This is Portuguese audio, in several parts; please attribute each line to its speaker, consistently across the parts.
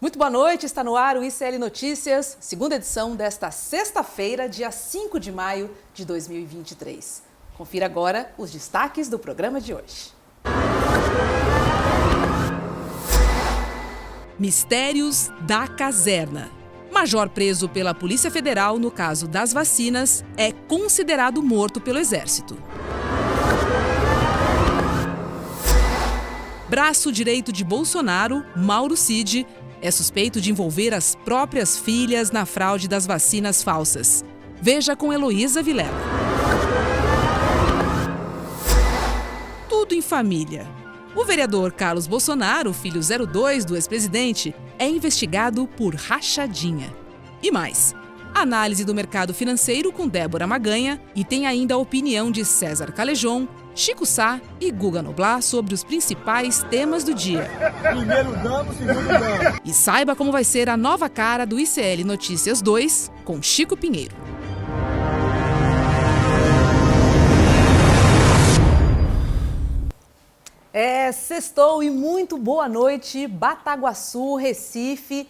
Speaker 1: Muito boa noite, está no ar o ICL Notícias, segunda edição desta sexta-feira, dia 5 de maio de 2023. Confira agora os destaques do programa de hoje. Mistérios da caserna. Major preso pela Polícia Federal no caso das vacinas é considerado morto pelo Exército. Braço direito de Bolsonaro, Mauro Cid, é suspeito de envolver as próprias filhas na fraude das vacinas falsas. Veja com Heloísa Vilela. Tudo em família. O vereador Carlos Bolsonaro, filho 02 do ex-presidente, é investigado por rachadinha. E mais, análise do mercado financeiro com Débora Maganha e tem ainda a opinião de César Calejon, Chico Sá e Guga Noblat sobre os principais temas do dia.
Speaker 2: Primeiro damos, segundo damos.
Speaker 1: E saiba como vai ser a nova cara do ICL Notícias 2 com Chico Pinheiro. Sextou e muito boa noite, Bataguaçu, Recife,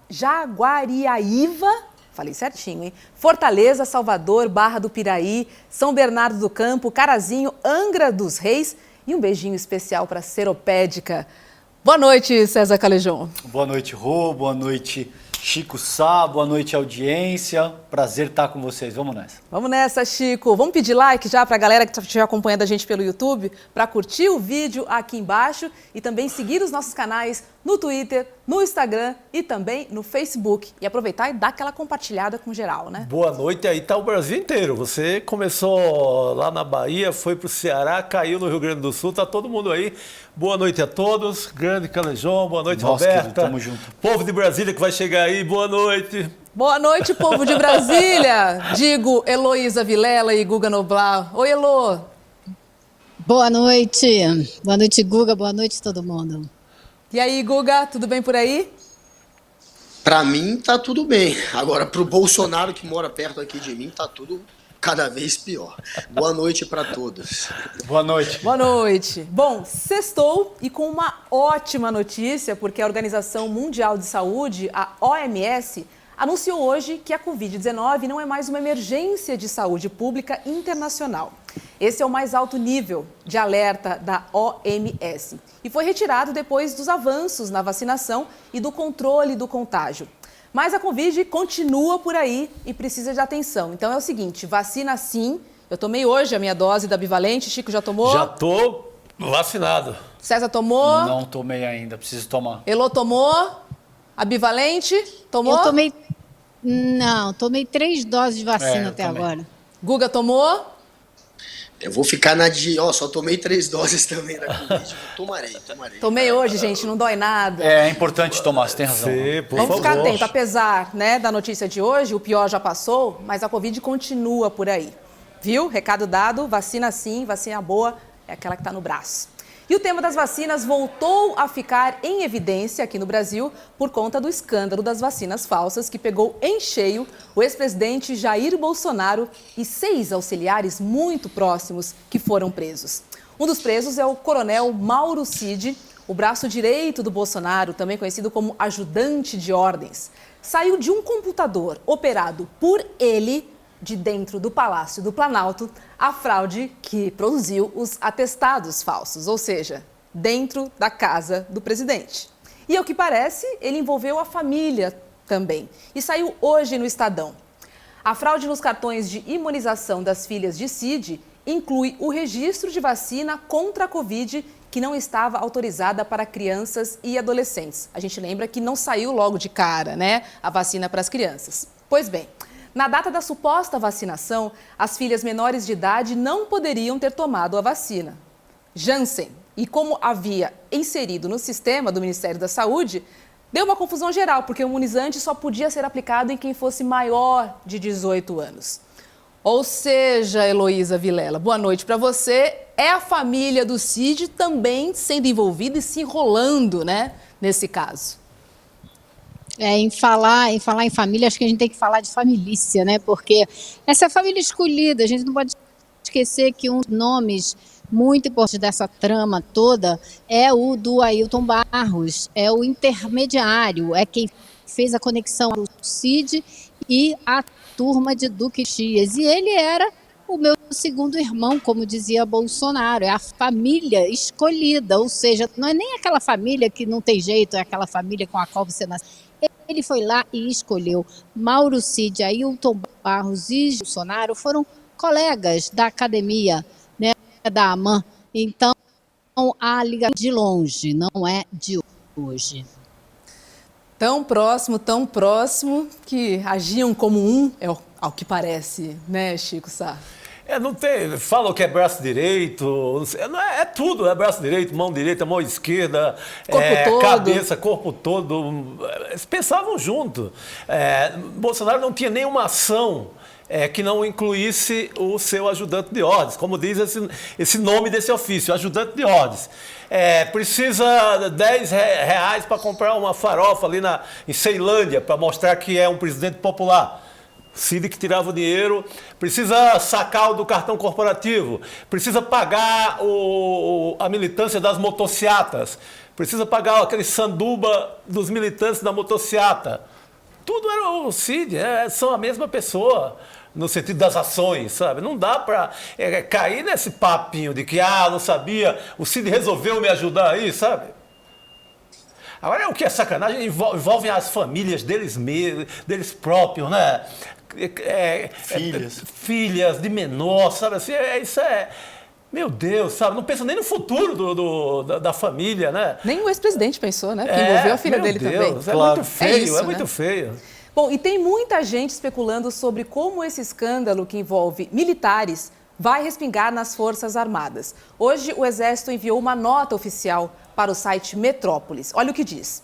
Speaker 1: Jaguariaíva, falei certinho, hein? Fortaleza, Salvador, Barra do Piraí, São Bernardo do Campo, Carazinho, Angra dos Reis e um beijinho especial para a Seropédica. Boa noite, César Calejon.
Speaker 3: Boa noite, Rô, boa noite, Chico Sá, boa noite, audiência. Prazer estar com vocês, vamos nessa.
Speaker 1: Vamos nessa, Chico. Vamos pedir like já para a galera que estiver acompanhando a gente pelo YouTube, para curtir o vídeo aqui embaixo e também seguir os nossos canais no Twitter, no Instagram e também no Facebook. E aproveitar e dar aquela compartilhada com geral, né?
Speaker 2: Boa noite, aí tá o Brasil inteiro. Você começou lá na Bahia, foi pro Ceará, caiu no Rio Grande do Sul, tá todo mundo aí. Boa noite a todos, grande Calejon, boa noite,
Speaker 3: Nossa,
Speaker 2: Roberta.
Speaker 3: querido, tamo junto.
Speaker 2: Povo de Brasília que vai chegar aí, boa noite.
Speaker 1: Boa noite, povo de Brasília. Digo Heloísa Vilela e Guga Noblat. Oi, Elô.
Speaker 4: Boa noite. Boa noite, Guga. Boa noite, todo mundo.
Speaker 1: E aí, Guga, tudo bem por aí?
Speaker 5: Pra mim tá tudo bem. Agora pro Bolsonaro que mora perto aqui de mim tá tudo cada vez pior. Boa noite pra todos.
Speaker 3: Boa noite.
Speaker 1: Boa noite. Bom, sextou e com uma ótima notícia, porque a Organização Mundial de Saúde, a OMS, anunciou hoje que a Covid-19 não é mais uma emergência de saúde pública internacional. Esse é o mais alto nível de alerta da OMS e foi retirado depois dos avanços na vacinação e do controle do contágio. Mas a Covid continua por aí e precisa de atenção. Então é o seguinte, vacina sim. Eu tomei hoje a minha dose da bivalente. Chico já tomou?
Speaker 2: Já tô vacinado.
Speaker 1: César tomou?
Speaker 3: Não tomei ainda, preciso tomar.
Speaker 1: Elô tomou? A bivalente? Tomou?
Speaker 4: Eu tomei... Não, tomei 3 doses de vacina até
Speaker 3: também.
Speaker 4: agora.
Speaker 1: Guga tomou?
Speaker 5: Eu vou ficar na de... só tomei 3 doses também da Covid. Tomarei.
Speaker 1: Tomei hoje, gente, não dói nada.
Speaker 3: É importante tomar, você tem razão.
Speaker 2: Sim, por
Speaker 1: Vamos ficar
Speaker 2: favor.
Speaker 1: atentos, apesar, né, da notícia de hoje, o pior já passou, mas a Covid continua por aí. Viu? Recado dado, vacina sim, vacina boa, é aquela que está no braço. E o tema das vacinas voltou a ficar em evidência aqui no Brasil por conta do escândalo das vacinas falsas que pegou em cheio o ex-presidente Jair Bolsonaro e 6 auxiliares muito próximos que foram presos. Um dos presos é o coronel Mauro Cid, o braço direito do Bolsonaro, também conhecido como ajudante de ordens. Saiu de um computador operado por ele, de dentro do Palácio do Planalto, a fraude que produziu os atestados falsos, ou seja, dentro da casa do presidente. E ao que parece, ele envolveu a família também e saiu hoje no Estadão. A fraude nos cartões de imunização das filhas de Cid inclui o registro de vacina contra a Covid que não estava autorizada para crianças e adolescentes. A gente lembra que não saiu logo de cara, né, a vacina para as crianças. Pois bem, na data da suposta vacinação, as filhas menores de idade não poderiam ter tomado a vacina Janssen. E como havia inserido no sistema do Ministério da Saúde, deu uma confusão geral, porque o imunizante só podia ser aplicado em quem fosse maior de 18 anos. Ou seja, Heloísa Vilela, boa noite para você. É a família do Cid também sendo envolvida e se enrolando, né, nesse caso.
Speaker 4: Em falar em família, acho que a gente tem que falar de família, né? Porque essa é a família escolhida, a gente não pode esquecer que um dos nomes muito importante dessa trama toda é o do Ailton Barros, é o intermediário, é quem fez a conexão do Cid e a turma de Duque Caxias. E ele era o meu segundo irmão, como dizia Bolsonaro, é a família escolhida, ou seja, não é nem aquela família que não tem jeito, é aquela família com a qual você nasce. Ele foi lá e escolheu. Mauro Cid, Ailton Barros e Bolsonaro foram colegas da academia, né, da AMAN. Então, a ligação de longe, não é de hoje.
Speaker 1: Tão próximo, que agiam como um, ao que parece, né, Chico Sá?
Speaker 2: Não tem, falam que é braço direito, é tudo, é braço direito, mão direita, mão esquerda,
Speaker 1: Corpo todo.
Speaker 2: cabeça, corpo todo, eles pensavam junto. Bolsonaro não tinha nenhuma ação que não incluísse o seu ajudante de ordens, como diz esse nome desse ofício, ajudante de ordens. Precisa R$10 para comprar uma farofa ali em Ceilândia, para mostrar que é um presidente popular. Cid que tirava o dinheiro, precisa sacar o do cartão corporativo, precisa pagar a militância das motociatas, precisa pagar aquele sanduba dos militantes da motociata. Tudo era o Cid, são a mesma pessoa, no sentido das ações, sabe? Não dá para cair nesse papinho de que, não sabia, o Cid resolveu me ajudar aí, sabe? Agora, o que é sacanagem envolve as famílias deles deles próprios, né? Filhas de menor, sabe assim? Meu Deus, sabe? Não pensa nem no futuro da família, né?
Speaker 1: Nem o ex-presidente pensou, né? Porque envolveu a filha dele também.
Speaker 2: É muito feio,
Speaker 1: isso,
Speaker 2: muito feio.
Speaker 1: Bom, e tem muita gente especulando sobre como esse escândalo que envolve militares vai respingar nas Forças Armadas. Hoje, o Exército enviou uma nota oficial para o site Metrópolis. Olha o que diz.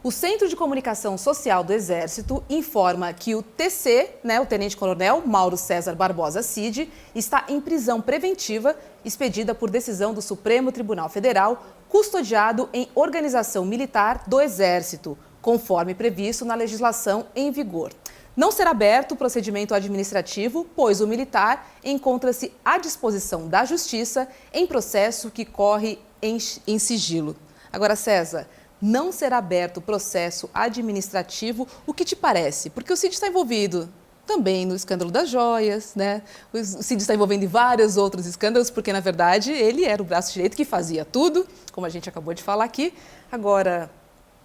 Speaker 1: O Centro de Comunicação Social do Exército informa que o TC, o Tenente-Coronel Mauro César Barbosa Cid, está em prisão preventiva, expedida por decisão do Supremo Tribunal Federal, custodiado em organização militar do Exército, conforme previsto na legislação em vigor. Não será aberto o procedimento administrativo, pois o militar encontra-se à disposição da Justiça em processo que corre em sigilo. Agora, César, não será aberto o processo administrativo, o que te parece? Porque o Cid está envolvido também no escândalo das joias, né? O Cid está envolvido em vários outros escândalos, porque, na verdade, ele era o braço direito que fazia tudo, como a gente acabou de falar aqui. Agora,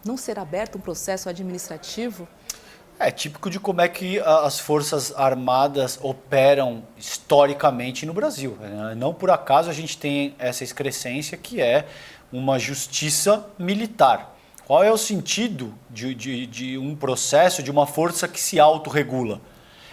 Speaker 1: não será aberto um processo administrativo?
Speaker 3: É típico de como é que as Forças Armadas operam historicamente no Brasil. Não por acaso a gente tem essa excrescência que é uma justiça militar. Qual é o sentido de um processo, de uma força que se autorregula?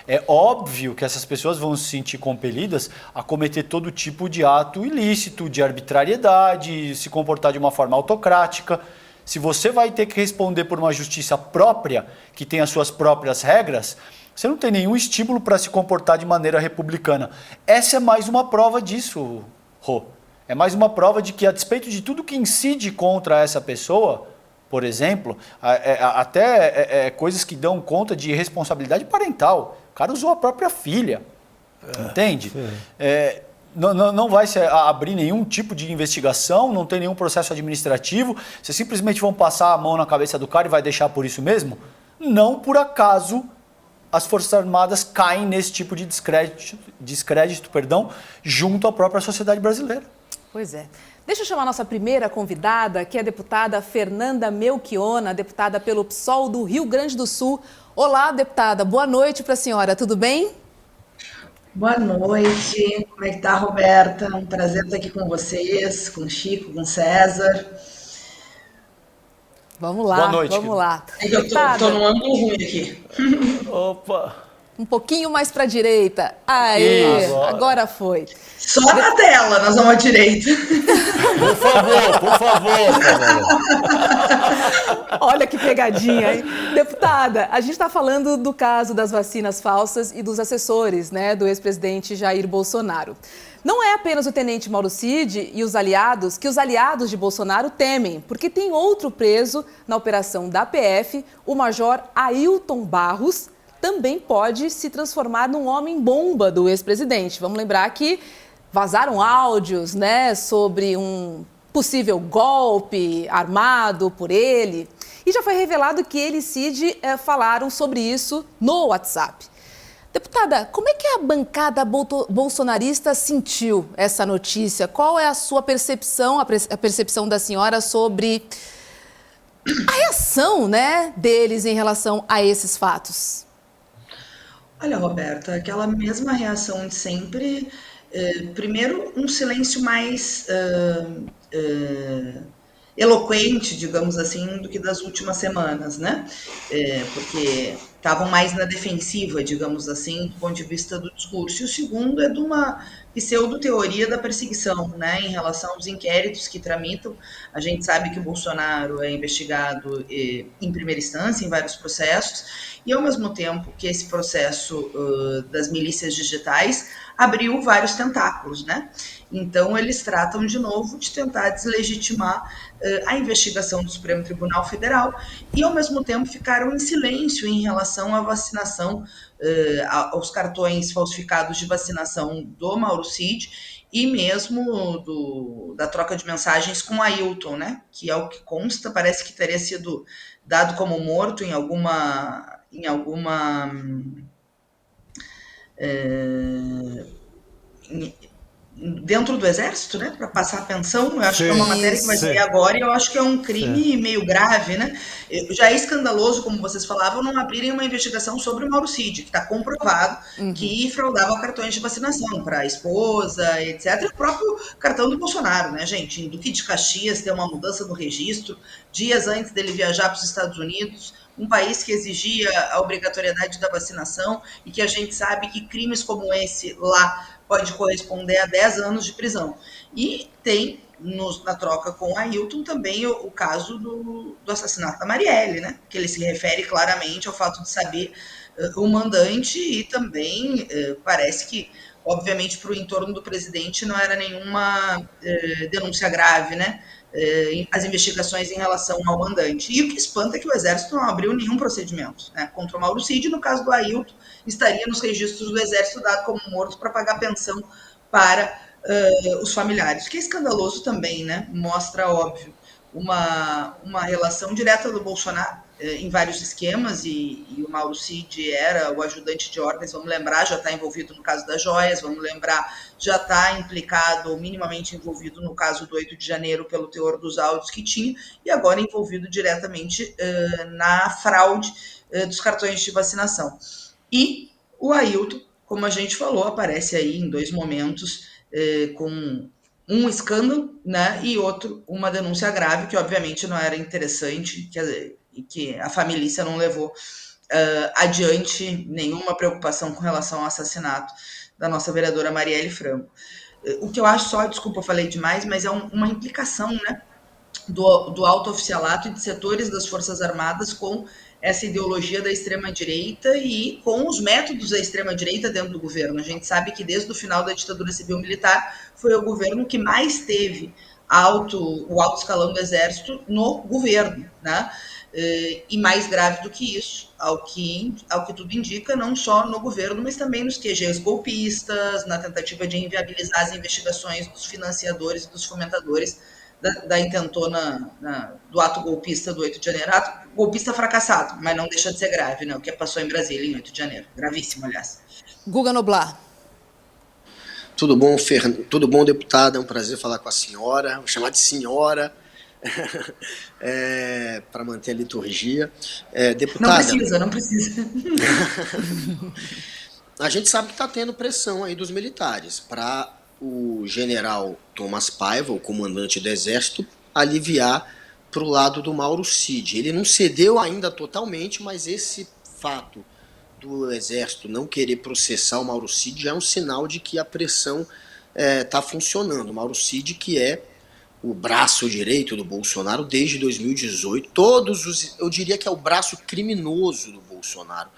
Speaker 3: É óbvio que essas pessoas vão se sentir compelidas a cometer todo tipo de ato ilícito, de arbitrariedade, se comportar de uma forma autocrática. Se você vai ter que responder por uma justiça própria, que tem as suas próprias regras, você não tem nenhum estímulo para se comportar de maneira republicana. Essa é mais uma prova disso, Rô. É mais uma prova de que, a despeito de tudo que incide contra essa pessoa, por exemplo, até coisas que dão conta de responsabilidade parental. O cara usou a própria filha, entende? Não vai se abrir nenhum tipo de investigação, não tem nenhum processo administrativo. Vocês simplesmente vão passar a mão na cabeça do cara e vai deixar por isso mesmo? Não por acaso as Forças Armadas caem nesse tipo de descrédito, junto à própria sociedade brasileira.
Speaker 1: Pois é. Deixa eu chamar a nossa primeira convidada, que é a deputada Fernanda Melchiona, deputada pelo PSOL do Rio Grande do Sul. Olá, deputada. Boa noite para a senhora. Tudo bem?
Speaker 6: Boa noite. Como é que tá, Roberta? Um prazer estar aqui com vocês, com o Chico, com o César.
Speaker 1: Vamos lá,
Speaker 3: boa noite,
Speaker 1: vamos lá.
Speaker 6: É que eu tô num ângulo ruim aqui.
Speaker 2: Opa!
Speaker 1: Um pouquinho mais para a direita. Aí, agora foi.
Speaker 6: Só na tela, nós vamos à direita.
Speaker 2: Por favor.
Speaker 1: Olha que pegadinha, hein? Deputada, a gente está falando do caso das vacinas falsas e dos assessores, do ex-presidente Jair Bolsonaro. Não é apenas o tenente Mauro Cid e os aliados que os aliados de Bolsonaro temem, porque tem outro preso na operação da PF, o major Ailton Barros, também pode se transformar num homem-bomba do ex-presidente. Vamos lembrar que vazaram áudios, né, sobre um possível golpe armado por ele. E já foi revelado que ele e Cid falaram sobre isso no WhatsApp. Deputada, como é que a bancada bolsonarista sentiu essa notícia? Qual é a sua percepção, a percepção da senhora sobre a reação, né, deles em relação a esses fatos?
Speaker 6: Olha, Roberta, aquela mesma reação de sempre. Primeiro, um silêncio mais eloquente, digamos assim, do que das últimas semanas, né? Porque estavam mais na defensiva, digamos assim, do ponto de vista do discurso. E o segundo é de uma pseudo-teoria da perseguição, né, em relação aos inquéritos que tramitam. A gente sabe que o Bolsonaro é investigado em primeira instância, em vários processos, e ao mesmo tempo que esse processo das milícias digitais abriu vários tentáculos, né? Então, eles tratam de novo de tentar deslegitimar a investigação do Supremo Tribunal Federal e, ao mesmo tempo, ficaram em silêncio em relação à vacinação, aos cartões falsificados de vacinação do Mauro Cid e mesmo da troca de mensagens com o Ailton, né? Que é o que consta, parece que teria sido dado como morto em alguma dentro do Exército, né, para passar a pensão. Eu acho que é uma matéria que vai sair agora e eu acho que é um crime meio grave, né? Já é escandaloso, como vocês falavam, não abrirem uma investigação sobre o Mauro Cid, que está comprovado que fraudava cartões de vacinação para a esposa, etc. E o próprio cartão do Bolsonaro, né, gente? Em Duque de Caxias tem uma mudança no registro, dias antes dele viajar para os Estados Unidos, um país que exigia a obrigatoriedade da vacinação e que a gente sabe que crimes como esse lá pode corresponder a 10 anos de prisão. E tem, na troca com o Ailton, também o caso do assassinato da Marielle, né? Que ele se refere claramente ao fato de saber o mandante e também parece que, obviamente, para o entorno do presidente não era nenhuma denúncia grave, né? As investigações em relação ao mandante. E o que espanta é que o Exército não abriu nenhum procedimento, né, contra o Mauro Cid. No caso do Ailton, estaria nos registros do Exército dado como morto para pagar pensão para os familiares. O que é escandaloso também, né? Mostra, óbvio, uma relação direta do Bolsonaro em vários esquemas, e o Mauro Cid era o ajudante de ordens, vamos lembrar, já está envolvido no caso das joias, vamos lembrar, já está implicado ou minimamente envolvido no caso do 8 de janeiro pelo teor dos áudios que tinha, e agora envolvido diretamente na fraude dos cartões de vacinação. E o Ailton, como a gente falou, aparece aí em dois momentos com um escândalo, né, e outro, uma denúncia grave, que obviamente não era interessante, que a família não levou adiante nenhuma preocupação com relação ao assassinato da nossa vereadora Marielle Franco. O que eu acho só, desculpa, eu falei demais, mas é uma implicação, né, do alto oficialato e de setores das Forças Armadas com essa ideologia da extrema-direita e com os métodos da extrema-direita dentro do governo. A gente sabe que desde o final da ditadura civil-militar foi o governo que mais teve o alto escalão do Exército no governo, né? E mais grave do que isso, ao que tudo indica, não só no governo, mas também nos QGs golpistas, na tentativa de inviabilizar as investigações dos financiadores e dos fomentadores da intentona do ato golpista do 8 de janeiro. Ato golpista fracassado, mas não deixa de ser grave, né? O que passou em Brasília em 8 de janeiro. Gravíssimo, aliás.
Speaker 1: Guga Noblar.
Speaker 5: Tudo bom, Tudo bom, deputada? É um prazer falar com a senhora. Vou chamar de senhora para manter a liturgia. Deputada,
Speaker 6: não precisa.
Speaker 5: A gente sabe que está tendo pressão aí dos militares para o general Thomas Paiva, o comandante do Exército, aliviar para o lado do Mauro Cid. Ele não cedeu ainda totalmente, mas esse fato do Exército não querer processar o Mauro Cid já é um sinal de que a pressão está funcionando. O Mauro Cid, que é o braço direito do Bolsonaro desde 2018, eu diria que é o braço criminoso do Bolsonaro.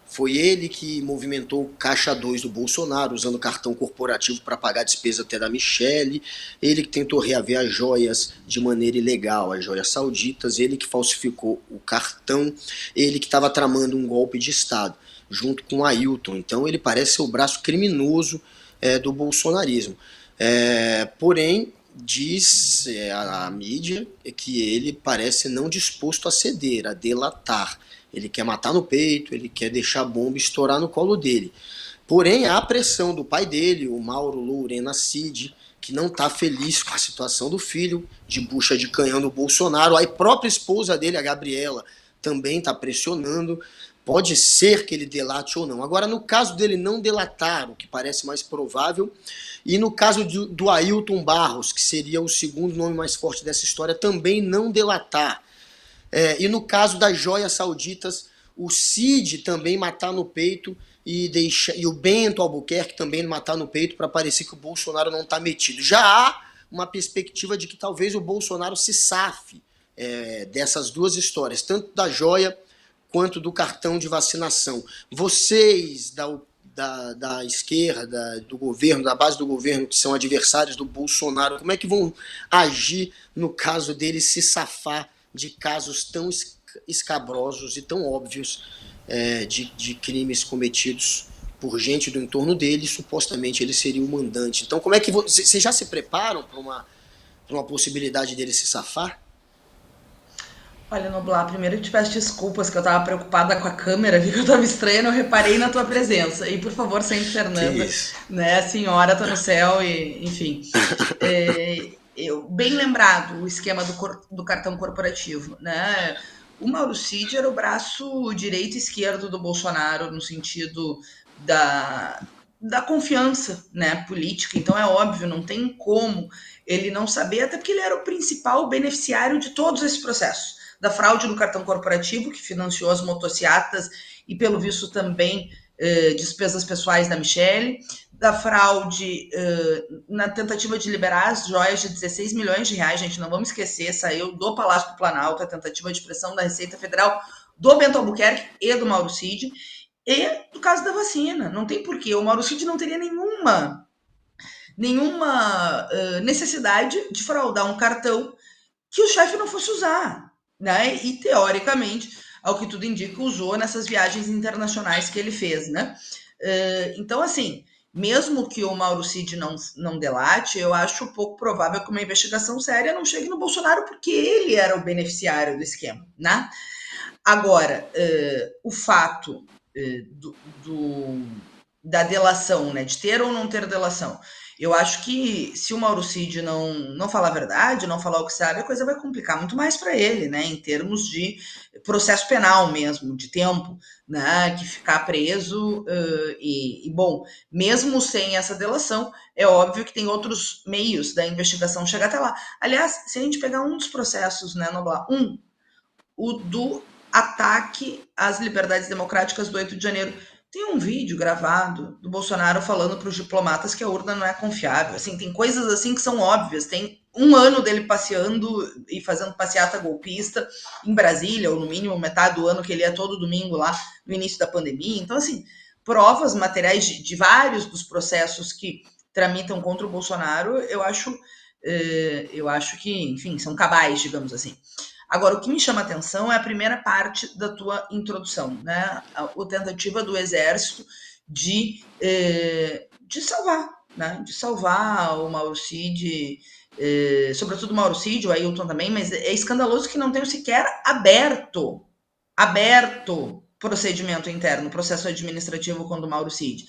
Speaker 5: Foi ele que movimentou o Caixa 2 do Bolsonaro, usando cartão corporativo para pagar a despesa até da Michelle, ele que tentou reaver as joias de maneira ilegal, as joias sauditas, ele que falsificou o cartão, ele que estava tramando um golpe de Estado, junto com o Ailton. Então ele parece ser o braço criminoso do bolsonarismo. Porém, diz a mídia que ele parece não disposto a ceder, a delatar. Ele quer matar no peito, ele quer deixar a bomba estourar no colo dele. Porém, há a pressão do pai dele, o Mauro Lourena Cid, que não está feliz com a situação do filho, de bucha de canhão do Bolsonaro. A própria esposa dele, a Gabriela, também está pressionando. Pode ser que ele delate ou não. Agora, no caso dele não delatar, o que parece mais provável, e no caso do Ailton Barros, que seria o segundo nome mais forte dessa história, também não delatar. E no caso das joias sauditas, o Cid também matar no peito e o Bento Albuquerque também matar no peito para parecer que o Bolsonaro não está metido. Já há uma perspectiva de que talvez o Bolsonaro se safe dessas duas histórias, tanto da joia quanto do cartão de vacinação. Vocês da esquerda, do governo, da base do governo, que são adversários do Bolsonaro, como é que vão agir no caso dele se safar de casos tão escabrosos e tão óbvios de crimes cometidos por gente do entorno dele? Supostamente ele seria o mandante. Então, como é que vocês já se preparam para uma possibilidade dele se safar?
Speaker 6: Olha, Noblar, primeiro eu te peço desculpas que eu tava preocupada com a câmera, vi que eu tava estranha, eu reparei na tua presença. E por favor, sempre Fernanda, né? A senhora tá no céu e, enfim. Bem lembrado o esquema do cartão corporativo, né? O Mauro Cid era o braço direito e esquerdo do Bolsonaro no sentido da confiança, né, política. Então é óbvio, não tem como ele não saber, até porque ele era o principal beneficiário de todos esses processos. Da fraude no cartão corporativo, que financiou as motocicletas e, pelo visto, também despesas pessoais da Michelle, da fraude na tentativa de liberar as joias de 16 milhões de reais, gente, não vamos esquecer, saiu do Palácio do Planalto, a tentativa de pressão da Receita Federal do Bento Albuquerque e do Mauro Cid, e do caso da vacina. Não tem porquê, o Mauro Cid não teria nenhuma necessidade de fraudar um cartão que o chefe não fosse usar, né? E, teoricamente, ao que tudo indica, usou nessas viagens internacionais que ele fez, né? Então, assim, mesmo que o Mauro Cid não delate, eu acho pouco provável que uma investigação séria não chegue no Bolsonaro, porque ele era o beneficiário do esquema, né? Agora, o fato da delação, né, de ter ou não ter delação, eu acho que se o Mauro Cid não falar a verdade, não falar o que sabe, a coisa vai complicar muito mais para ele, né, em termos de processo penal mesmo, de tempo, né, que ficar preso bom, mesmo sem essa delação, é óbvio que tem outros meios da investigação chegar até lá. Aliás, se a gente pegar um dos processos, né, Noblar, o do ataque às liberdades democráticas do 8 de janeiro, tem um vídeo gravado do Bolsonaro falando para os diplomatas que a urna não é confiável. Assim, tem coisas assim que são óbvias. Tem um ano dele passeando e fazendo passeata golpista em Brasília, ou no mínimo metade do ano que ele ia todo domingo lá no início da pandemia. Então, assim, provas materiais de vários dos processos que tramitam contra o Bolsonaro, eu acho que, enfim, são cabais, digamos assim. Agora, o que me chama a atenção é a primeira parte da tua introdução, né? A tentativa do Exército de salvar, né? De salvar o Mauro Cid, sobretudo o Mauro Cid, o Ailton também, mas é escandaloso que não tenham sequer aberto procedimento interno, processo administrativo contra o Mauro Cid.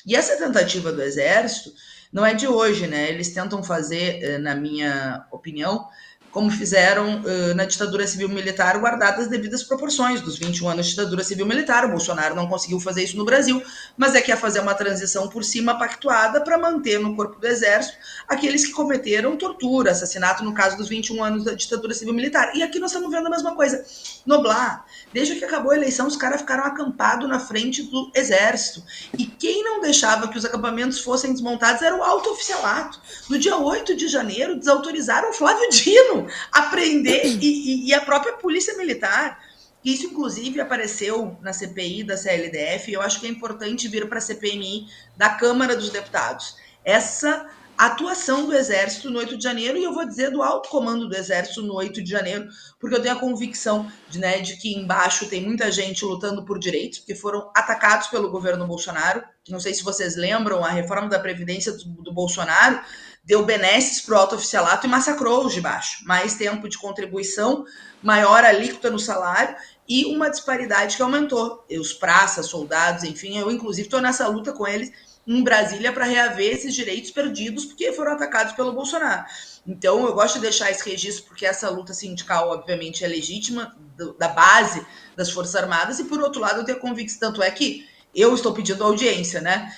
Speaker 6: E essa tentativa do Exército não é de hoje, né? Eles tentam fazer, na minha opinião, como fizeram na ditadura civil-militar, guardadas as devidas proporções dos 21 anos de ditadura civil-militar. O Bolsonaro não conseguiu fazer isso no Brasil, mas quer fazer uma transição por cima pactuada para manter no corpo do Exército aqueles que cometeram tortura, assassinato, no caso dos 21 anos da ditadura civil-militar. E aqui nós estamos vendo a mesma coisa. Noblar, desde que acabou a eleição, os caras ficaram acampados na frente do Exército. E quem não deixava que os acampamentos fossem desmontados era o alto oficialato. No dia 8 de janeiro, desautorizaram Flávio Dino a prender e a própria Polícia Militar. Isso, inclusive, apareceu na CPI da CLDF, e eu acho que é importante vir para a CPMI da Câmara dos Deputados. Essa atuação do Exército no 8 de janeiro, e eu vou dizer do alto comando do Exército no 8 de janeiro, porque eu tenho a convicção de que embaixo tem muita gente lutando por direitos, porque foram atacados pelo governo Bolsonaro. Não sei se vocês lembram, a reforma da Previdência do Bolsonaro deu benesses para o alto oficialato e massacrou os de baixo. Mais tempo de contribuição, maior alíquota no salário e uma disparidade que aumentou. Os praças, soldados, enfim, eu inclusive estou nessa luta com eles em Brasília para reaver esses direitos perdidos porque foram atacados pelo Bolsonaro. Então, eu gosto de deixar esse registro porque essa luta sindical, obviamente, é legítima, da base das Forças Armadas, e, por outro lado, eu tenho convicção, tanto é que eu estou pedindo audiência, né?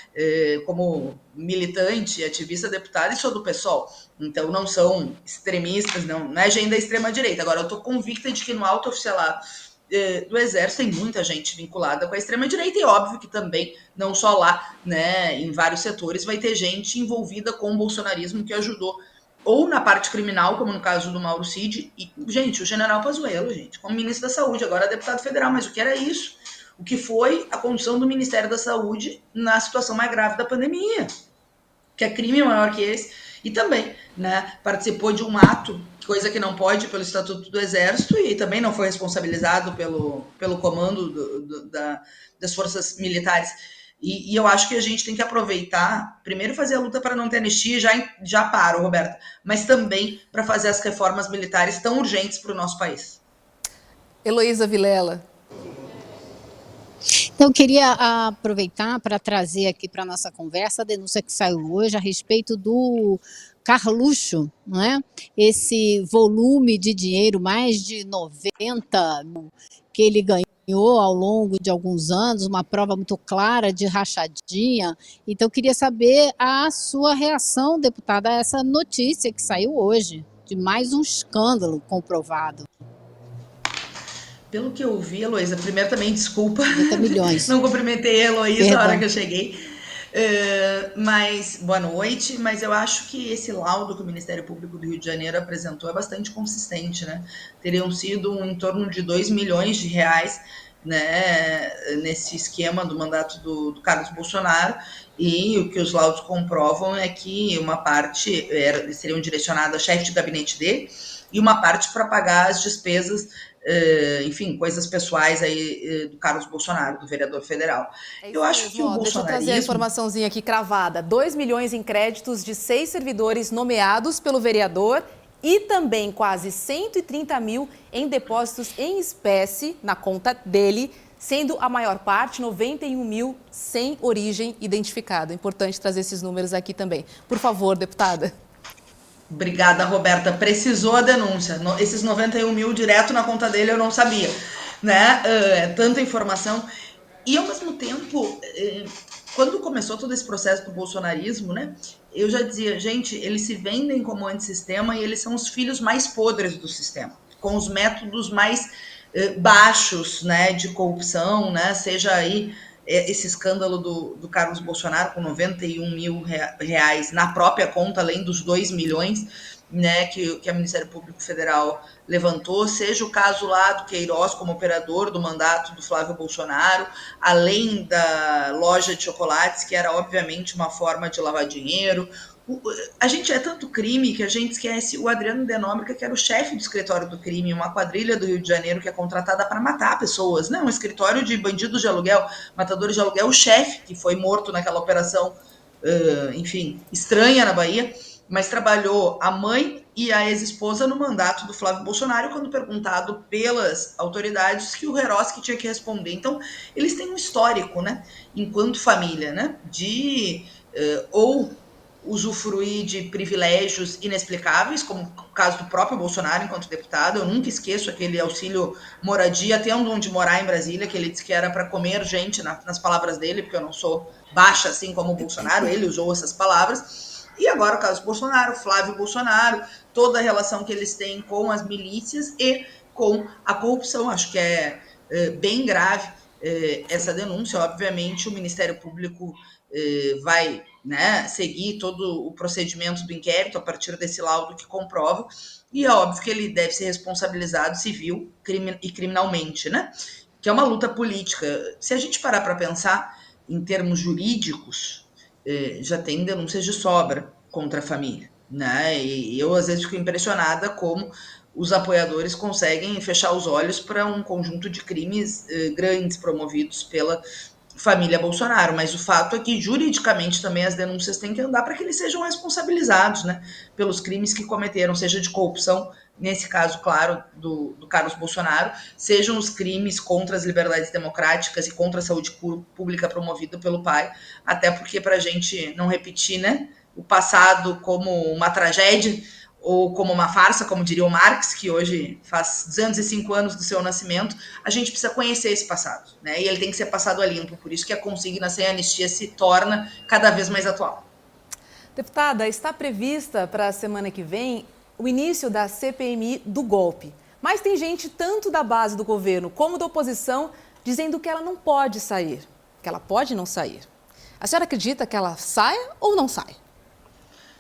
Speaker 6: Como militante, ativista, deputada, e sou do PSOL. Então, não são extremistas, não é agenda extrema-direita. Agora, eu estou convicta de que no alto oficialato do Exército tem muita gente vinculada com a extrema-direita, e óbvio que também, não só lá, né, em vários setores, vai ter gente envolvida com o bolsonarismo que ajudou, ou na parte criminal, como no caso do Mauro Cid, e, gente, o general Pazuello, gente, como ministro da Saúde, agora deputado federal, mas o que era isso? O que foi a condução do Ministério da Saúde na situação mais grave da pandemia, que é crime maior que esse, e também, né, participou de um ato, coisa que não pode pelo Estatuto do Exército, e também não foi responsabilizado pelo comando das forças militares. E eu acho que a gente tem que aproveitar, primeiro fazer a luta para não ter anistia, já paro, Roberta, mas também para fazer as reformas militares tão urgentes para o nosso país.
Speaker 1: Heloísa Vilela.
Speaker 4: Então, eu queria aproveitar para trazer aqui para a nossa conversa a denúncia que saiu hoje a respeito do Carluxo, não é? Esse volume de dinheiro, mais de 90 mil, que ele ganhou ao longo de alguns anos, uma prova muito clara de rachadinha. Então, eu queria saber a sua reação, deputada, a essa notícia que saiu hoje, de mais um escândalo comprovado.
Speaker 6: Pelo que eu vi, Heloísa, primeiro também desculpa,
Speaker 4: milhões.
Speaker 6: Não cumprimentei a Heloísa na hora que eu cheguei, mas boa noite, mas eu acho que esse laudo que o Ministério Público do Rio de Janeiro apresentou é bastante consistente, né? Teriam sido em torno de 2 milhões de reais, né, nesse esquema do mandato do Carlos Bolsonaro, e o que os laudos comprovam é que uma parte seriam direcionadas ao chefe de gabinete dele e uma parte para pagar as despesas, enfim, coisas pessoais aí do Carlos Bolsonaro, do vereador federal.
Speaker 1: Eu acho que o bolsonarismo... Deixa eu trazer a informaçãozinha aqui cravada. 2 milhões em créditos de 6 servidores nomeados pelo vereador e também quase 130 mil em depósitos em espécie na conta dele, sendo a maior parte, 91 mil, sem origem identificada. É importante trazer esses números aqui também. Por favor, deputada.
Speaker 6: Obrigada, Roberta. Precisou a denúncia. Esses 91 mil direto na conta dele eu não sabia, né? Tanta informação. E, ao mesmo tempo, quando começou todo esse processo do bolsonarismo, né? Eu já dizia, gente, eles se vendem como antissistema e eles são os filhos mais podres do sistema, com os métodos mais baixos, né, de corrupção, né? Seja aí esse escândalo do Carlos Bolsonaro com 91 mil reais na própria conta, além dos 2 milhões, né, que a Ministério Público Federal levantou, seja o caso lá do Queiroz como operador do mandato do Flávio Bolsonaro, além da loja de chocolates, que era obviamente uma forma de lavar dinheiro. A gente é tanto crime que a gente esquece o Adriano Denômica, que era o chefe do escritório do crime, uma quadrilha do Rio de Janeiro que é contratada para matar pessoas, né? Um escritório de bandidos de aluguel, matadores de aluguel, o chefe que foi morto naquela operação, enfim, estranha na Bahia, mas trabalhou a mãe e a ex-esposa no mandato do Flávio Bolsonaro, quando perguntado pelas autoridades que o Herói tinha que responder. Então, eles têm um histórico, né, enquanto família, né, de ou usufruir de privilégios inexplicáveis, como o caso do próprio Bolsonaro enquanto deputado. Eu nunca esqueço aquele auxílio moradia, tendo onde morar em Brasília, que ele disse que era para comer gente, nas palavras dele, porque eu não sou baixa assim como o Bolsonaro, ele usou essas palavras. E agora o caso do Bolsonaro, Flávio Bolsonaro, toda a relação que eles têm com as milícias e com a corrupção. Acho que é bem grave essa denúncia. Obviamente, o Ministério Público vai, né, seguir todo o procedimento do inquérito a partir desse laudo que comprova, e é óbvio que ele deve ser responsabilizado civil e criminalmente, né? Que é uma luta política. Se a gente parar para pensar em termos jurídicos, já tem denúncias de sobra contra a família, né? E eu às vezes fico impressionada como os apoiadores conseguem fechar os olhos para um conjunto de crimes grandes promovidos pela família Bolsonaro, mas o fato é que juridicamente também as denúncias têm que andar para que eles sejam responsabilizados, né, pelos crimes que cometeram, seja de corrupção, nesse caso, claro, do Carlos Bolsonaro, sejam os crimes contra as liberdades democráticas e contra a saúde pública promovido pelo pai, até porque para a gente não repetir, né, o passado como uma tragédia ou como uma farsa, como diria o Marx, que hoje faz 205 anos do seu nascimento, a gente precisa conhecer esse passado, né? E ele tem que ser passado a limpo, por isso que a consigna sem anistia se torna cada vez mais atual.
Speaker 1: Deputada, está prevista para a semana que vem o início da CPMI do golpe. Mas tem gente tanto da base do governo como da oposição dizendo que ela não pode sair, que ela pode não sair. A senhora acredita que ela saia ou não sai?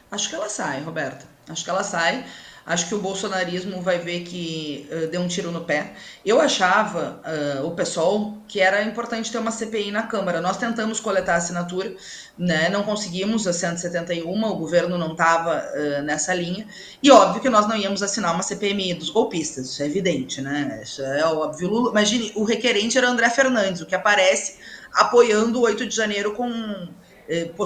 Speaker 6: Acho que ela sai, Roberta. Acho que ela sai. Acho que o bolsonarismo vai ver que deu um tiro no pé. Eu achava, o pessoal, que era importante ter uma CPI na Câmara. Nós tentamos coletar assinatura, né? Não conseguimos a 171, o governo não estava nessa linha. E óbvio que nós não íamos assinar uma CPMI dos golpistas, isso é evidente, né? Isso é óbvio. Lula, imagine, o requerente era André Fernandes, o que aparece apoiando o 8 de janeiro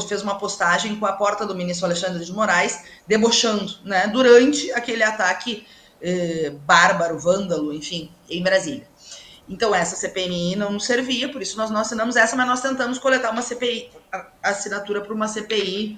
Speaker 6: fez uma postagem com a porta do ministro Alexandre de Moraes, debochando, né, durante aquele ataque bárbaro, vândalo, enfim, em Brasília. Então essa CPMI não nos servia, por isso nós não assinamos essa, mas nós tentamos coletar uma CPI, assinatura para uma CPI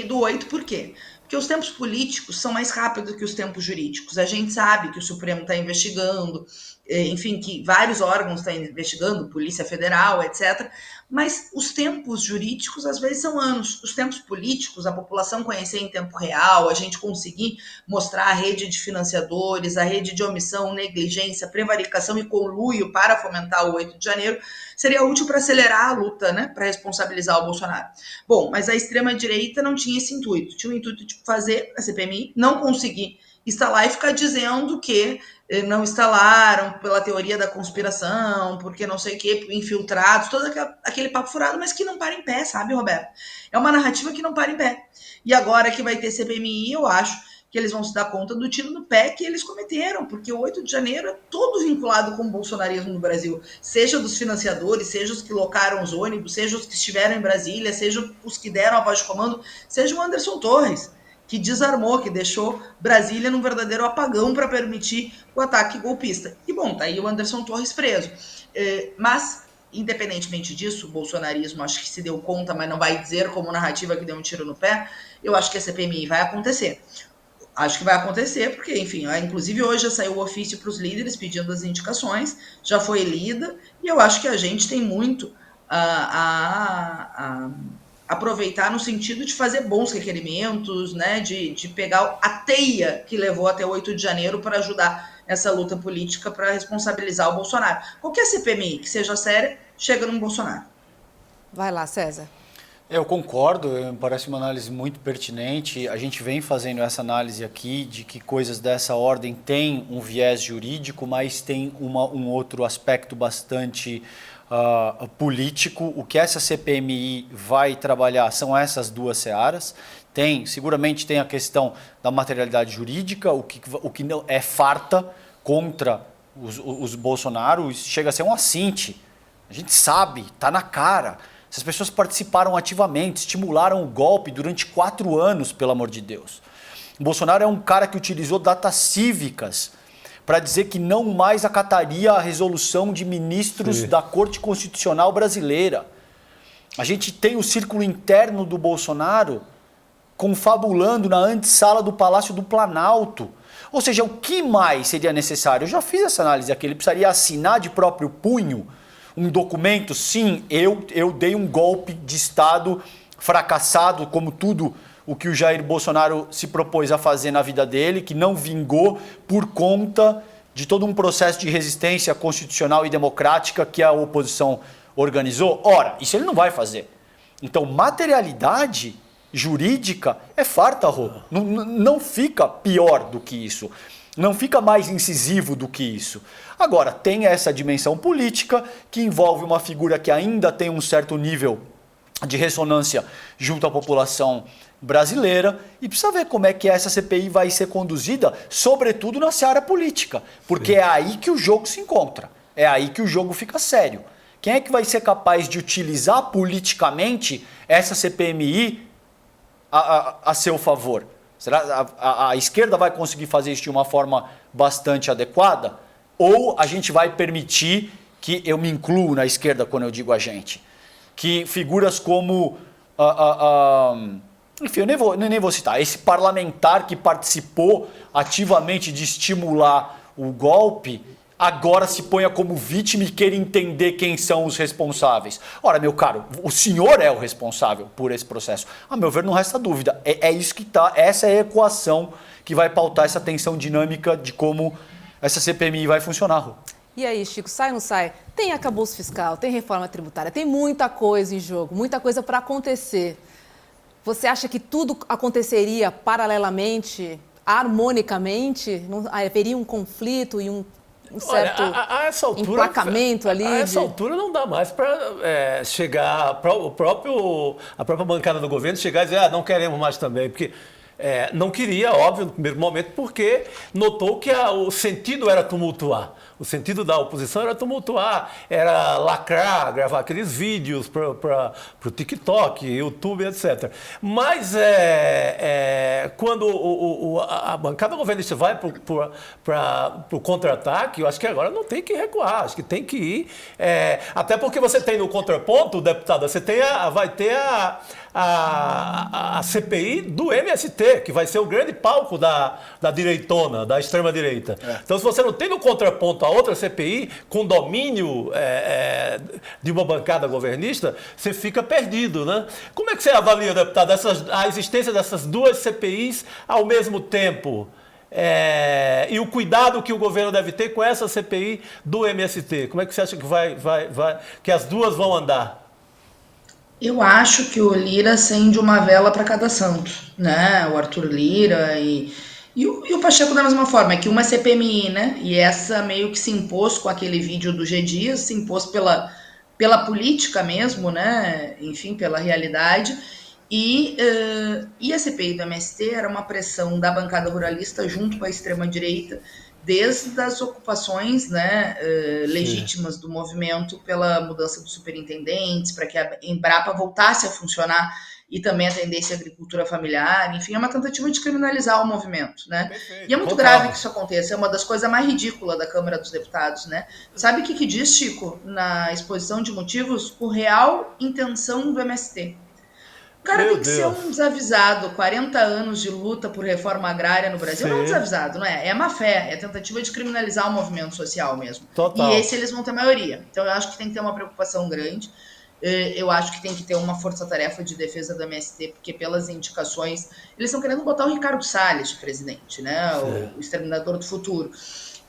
Speaker 6: do 8, por quê? Porque os tempos políticos são mais rápidos que os tempos jurídicos. A gente sabe que o Supremo está investigando, enfim, que vários órgãos estão investigando, Polícia Federal, etc. Mas os tempos jurídicos, às vezes, são anos. Os tempos políticos, a população conhecer em tempo real, a gente conseguir mostrar a rede de financiadores, a rede de omissão, negligência, prevaricação e conluio para fomentar o 8 de janeiro, seria útil para acelerar a luta, né, para responsabilizar o Bolsonaro. Bom, mas a extrema-direita não tinha esse intuito. Tinha o intuito de fazer a CPMI, não conseguir instalar e ficar dizendo que não instalaram pela teoria da conspiração, porque não sei o que, infiltrados, todo aquele papo furado, mas que não para em pé, sabe, Roberto? É uma narrativa que não para em pé. E agora que vai ter CPMI, eu acho que eles vão se dar conta do tiro no pé que eles cometeram, porque o 8 de janeiro é todo vinculado com o bolsonarismo no Brasil, seja dos financiadores, seja os que locaram os ônibus, seja os que estiveram em Brasília, seja os que deram a voz de comando, seja o Anderson Torres, que desarmou, que deixou Brasília num verdadeiro apagão para permitir o ataque golpista. E bom, tá aí o Anderson Torres preso. Mas, independentemente disso, o bolsonarismo acho que se deu conta, mas não vai dizer como narrativa que deu um tiro no pé, eu acho que a CPMI vai acontecer. Acho que vai acontecer, porque, enfim, inclusive hoje já saiu o ofício para os líderes pedindo as indicações, já foi lida, e eu acho que a gente tem muito a aproveitar no sentido de fazer bons requerimentos, né, de pegar a teia que levou até o 8 de janeiro para ajudar essa luta política para responsabilizar o Bolsonaro. Qualquer CPMI que seja séria, chega no Bolsonaro.
Speaker 1: Vai lá, César.
Speaker 3: Eu concordo, me parece uma análise muito pertinente. A gente vem fazendo essa análise aqui de que coisas dessa ordem têm um viés jurídico, mas tem um outro aspecto bastante político. O que essa CPMI vai trabalhar são essas duas searas. Seguramente tem a questão da materialidade jurídica, o que não é farta contra os Bolsonaro, isso chega a ser um assinte. A gente sabe, está na cara. Essas pessoas participaram ativamente, estimularam o golpe durante 4 anos, pelo amor de Deus. O Bolsonaro é um cara que utilizou datas cívicas para dizer que não mais acataria a resolução de ministros da Corte Constitucional Brasileira. A gente tem o círculo interno do Bolsonaro confabulando na antessala do Palácio do Planalto. Ou seja, o que mais seria necessário? Eu já fiz essa análise aqui, ele precisaria assinar de próprio punho um documento, sim, eu dei um golpe de Estado fracassado, como tudo o que o Jair Bolsonaro se propôs a fazer na vida dele, que não vingou por conta de todo um processo de resistência constitucional e democrática que a oposição organizou. Ora, isso ele não vai fazer. Então, materialidade jurídica é farta, Rô. Não fica pior do que isso. Não fica mais incisivo do que isso. Agora, tem essa dimensão política que envolve uma figura que ainda tem um certo nível de ressonância junto à população brasileira e precisa ver como é que essa CPI vai ser conduzida, sobretudo na seara política, porque é aí que o jogo se encontra. É aí que o jogo fica sério. Quem é que vai ser capaz de utilizar politicamente essa CPMI a seu favor? Será a esquerda vai conseguir fazer isso de uma forma bastante adequada? Ou a gente vai permitir que, eu me incluo na esquerda quando eu digo a gente, que figuras como, enfim, eu nem vou citar, esse parlamentar que participou ativamente de estimular o golpe, agora se ponha como vítima e queira entender quem são os responsáveis. Ora, meu caro, o senhor é o responsável por esse processo. A meu ver, não resta dúvida. É isso que tá, essa é a equação que vai pautar essa tensão dinâmica de como essa CPMI vai funcionar, Rô.
Speaker 1: E aí, Chico, sai ou não sai? Tem arcabouço fiscal, tem reforma tributária, tem muita coisa em jogo, muita coisa para acontecer. Você acha que tudo aconteceria paralelamente, harmonicamente? Não haveria um conflito e um certo
Speaker 2: a essa altura,
Speaker 1: emplacamento ali?
Speaker 2: A essa altura não dá mais para chegar, a própria bancada do governo chegar e dizer, não queremos mais também, porque não queria, óbvio, no primeiro momento, porque notou que o sentido era tumultuar. O sentido da oposição era tumultuar, era lacrar, gravar aqueles vídeos para o TikTok, YouTube, etc. Mas quando a bancada governista vai para o contra-ataque, eu acho que agora não tem que recuar, acho que tem que ir. Até porque você tem no contraponto, deputada, você tem vai ter a CPI do MST, que vai ser o grande palco da direitona, da extrema-direita. Então, se você não tem no contraponto a outra CPI, com domínio de uma bancada governista, você fica perdido, né? Como é que você avalia, deputado, a existência dessas duas CPIs ao mesmo tempo? E o cuidado que o governo deve ter com essa CPI do MST? Como é que você acha que que as duas vão andar?
Speaker 6: Eu acho que o Lira acende uma vela para cada santo, né? O Arthur Lira e o Pacheco da mesma forma, é que uma é CPMI, né? E essa meio que se impôs com aquele vídeo do G Dias, se impôs pela política mesmo, né? Enfim, pela realidade. E a CPI do MST era uma pressão da bancada ruralista junto com a extrema-direita, desde as ocupações, né, legítimas do movimento pela mudança dos superintendentes, para que a Embrapa voltasse a funcionar e também atendesse a agricultura familiar. Enfim, é uma tentativa de criminalizar o movimento, né?
Speaker 2: Perfeito,
Speaker 6: e é muito grave que isso aconteça, é uma das coisas mais ridículas da Câmara dos Deputados, né? Sabe o que diz, Chico, na exposição de motivos? O real intenção do MST. O cara tem que ser um desavisado, 40 anos de luta por reforma agrária no Brasil, não é um desavisado, não é? É má fé, é tentativa de criminalizar o movimento social mesmo.
Speaker 2: Total.
Speaker 6: E esse eles vão ter maioria. Então eu acho que tem que ter uma preocupação grande. Eu acho que tem que ter uma força-tarefa de defesa do MST, porque pelas indicações, eles estão querendo botar o Ricardo Salles de presidente, né? O exterminador do futuro.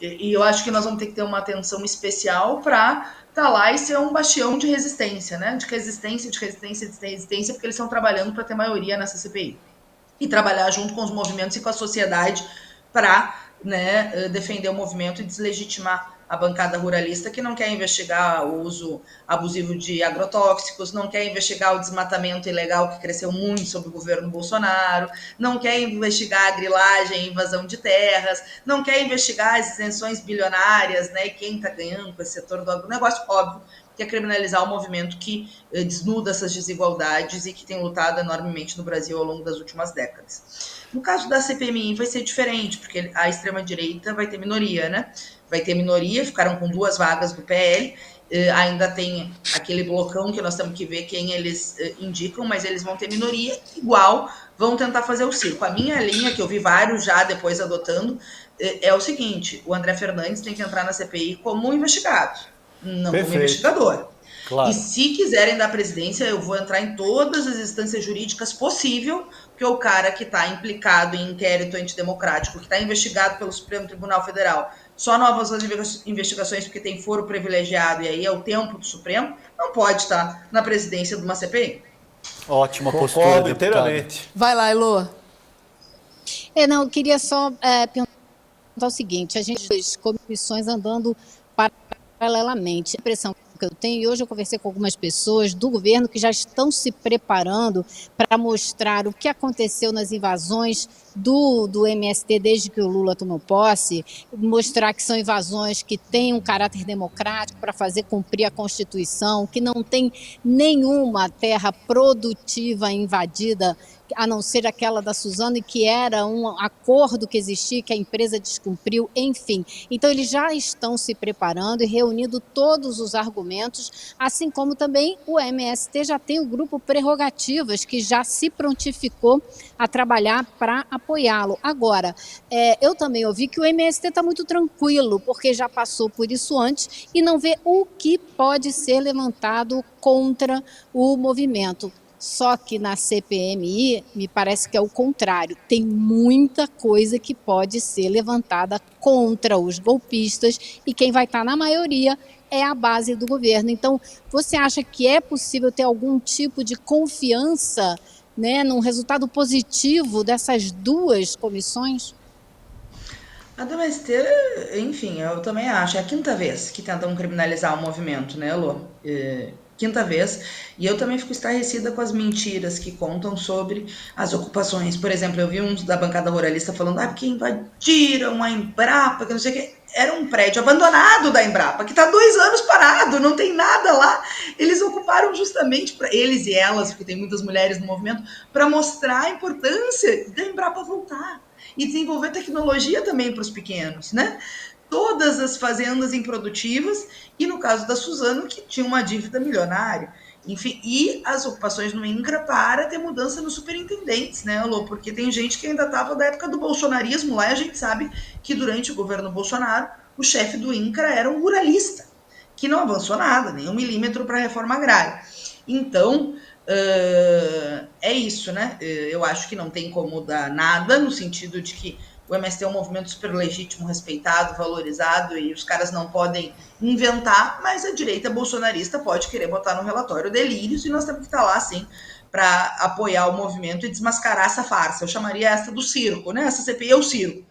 Speaker 6: E eu acho que nós vamos ter que ter uma atenção especial para estar lá e ser um bastião de resistência, né? De resistência, porque eles estão trabalhando para ter maioria nessa CPI. E trabalhar junto com os movimentos e com a sociedade para, né, defender o movimento e deslegitimar a bancada ruralista, que não quer investigar o uso abusivo de agrotóxicos, não quer investigar o desmatamento ilegal que cresceu muito sob o governo Bolsonaro, não quer investigar a grilagem e invasão de terras, não quer investigar as isenções bilionárias, né, e quem está ganhando com esse setor do agronegócio, óbvio, que é criminalizar o movimento que desnuda essas desigualdades e que tem lutado enormemente no Brasil ao longo das últimas décadas. No caso da CPMI vai ser diferente, porque a extrema-direita vai ter minoria, né? Vai ter minoria, ficaram com 2 vagas do PL, ainda tem aquele blocão que nós temos que ver quem eles indicam, mas eles vão ter minoria, igual vão tentar fazer o circo. A minha linha, que eu vi vários já depois adotando, é o seguinte: o André Fernandes tem que entrar na CPI como investigado, não como investigador.
Speaker 3: Claro.
Speaker 6: E se quiserem dar presidência, eu vou entrar em todas as instâncias jurídicas possível, porque o cara que está implicado em inquérito antidemocrático, que está investigado pelo Supremo Tribunal Federal, só novas investigações porque tem foro privilegiado e aí é o tempo do Supremo, não pode estar na presidência de uma CPI.
Speaker 3: Ótima postura,
Speaker 2: Concordo
Speaker 3: deputado.
Speaker 2: inteiramente.
Speaker 1: Vai lá, Elô.
Speaker 4: Não, eu queria só perguntar o seguinte: a gente tem comissões andando paralelamente. A impressão que eu tenho, e hoje eu conversei com algumas pessoas do governo que já estão se preparando para mostrar o que aconteceu nas invasões do MST desde que o Lula tomou posse, mostrar que são invasões que têm um caráter democrático para fazer cumprir a Constituição, que não tem nenhuma terra produtiva invadida, a não ser aquela da Suzano, e que era um acordo que existia, que a empresa descumpriu, enfim. Então, eles já estão se preparando e reunindo todos os argumentos, assim como também o MST já tem o grupo Prerrogativas, que já se prontificou a trabalhar para apoiá-lo. Agora, eu também ouvi que o MST está muito tranquilo, porque já passou por isso antes e não vê o que pode ser levantado contra o movimento. Só que na CPMI, me parece que é o contrário. Tem muita coisa que pode ser levantada contra os golpistas e quem vai estar na maioria é a base do governo. Então, você acha que é possível ter algum tipo de confiança, né, num resultado positivo dessas duas comissões?
Speaker 6: A do MST, enfim, eu também acho. É a quinta vez que tentam criminalizar o movimento, né, Lô? Quinta vez, e eu também fico estarrecida com as mentiras que contam sobre as ocupações. Por exemplo, eu vi uns da bancada ruralista falando porque invadiram a Embrapa, que não sei o que. Era um prédio abandonado da Embrapa, que está 2 anos parado, não tem nada lá. Eles ocuparam justamente, para eles e elas, porque tem muitas mulheres no movimento, para mostrar a importância da Embrapa voltar e desenvolver tecnologia também para os pequenos, né? Todas as fazendas improdutivas, e no caso da Suzano, que tinha uma dívida milionária. Enfim, e as ocupações no INCRA para ter mudança nos superintendentes, né, Lô? Porque tem gente que ainda estava da época do bolsonarismo lá, e a gente sabe que durante o governo Bolsonaro, o chefe do INCRA era um ruralista, que não avançou nada, nem 1 milímetro para a reforma agrária. Então, é isso, né? Eu acho que não tem como dar nada, no sentido de que o MST é um movimento super legítimo, respeitado, valorizado, e os caras não podem inventar, mas a direita bolsonarista pode querer botar no relatório delírios, e nós temos que estar lá, sim, para apoiar o movimento e desmascarar essa farsa. Eu chamaria essa do circo, né? Essa CPI é o circo.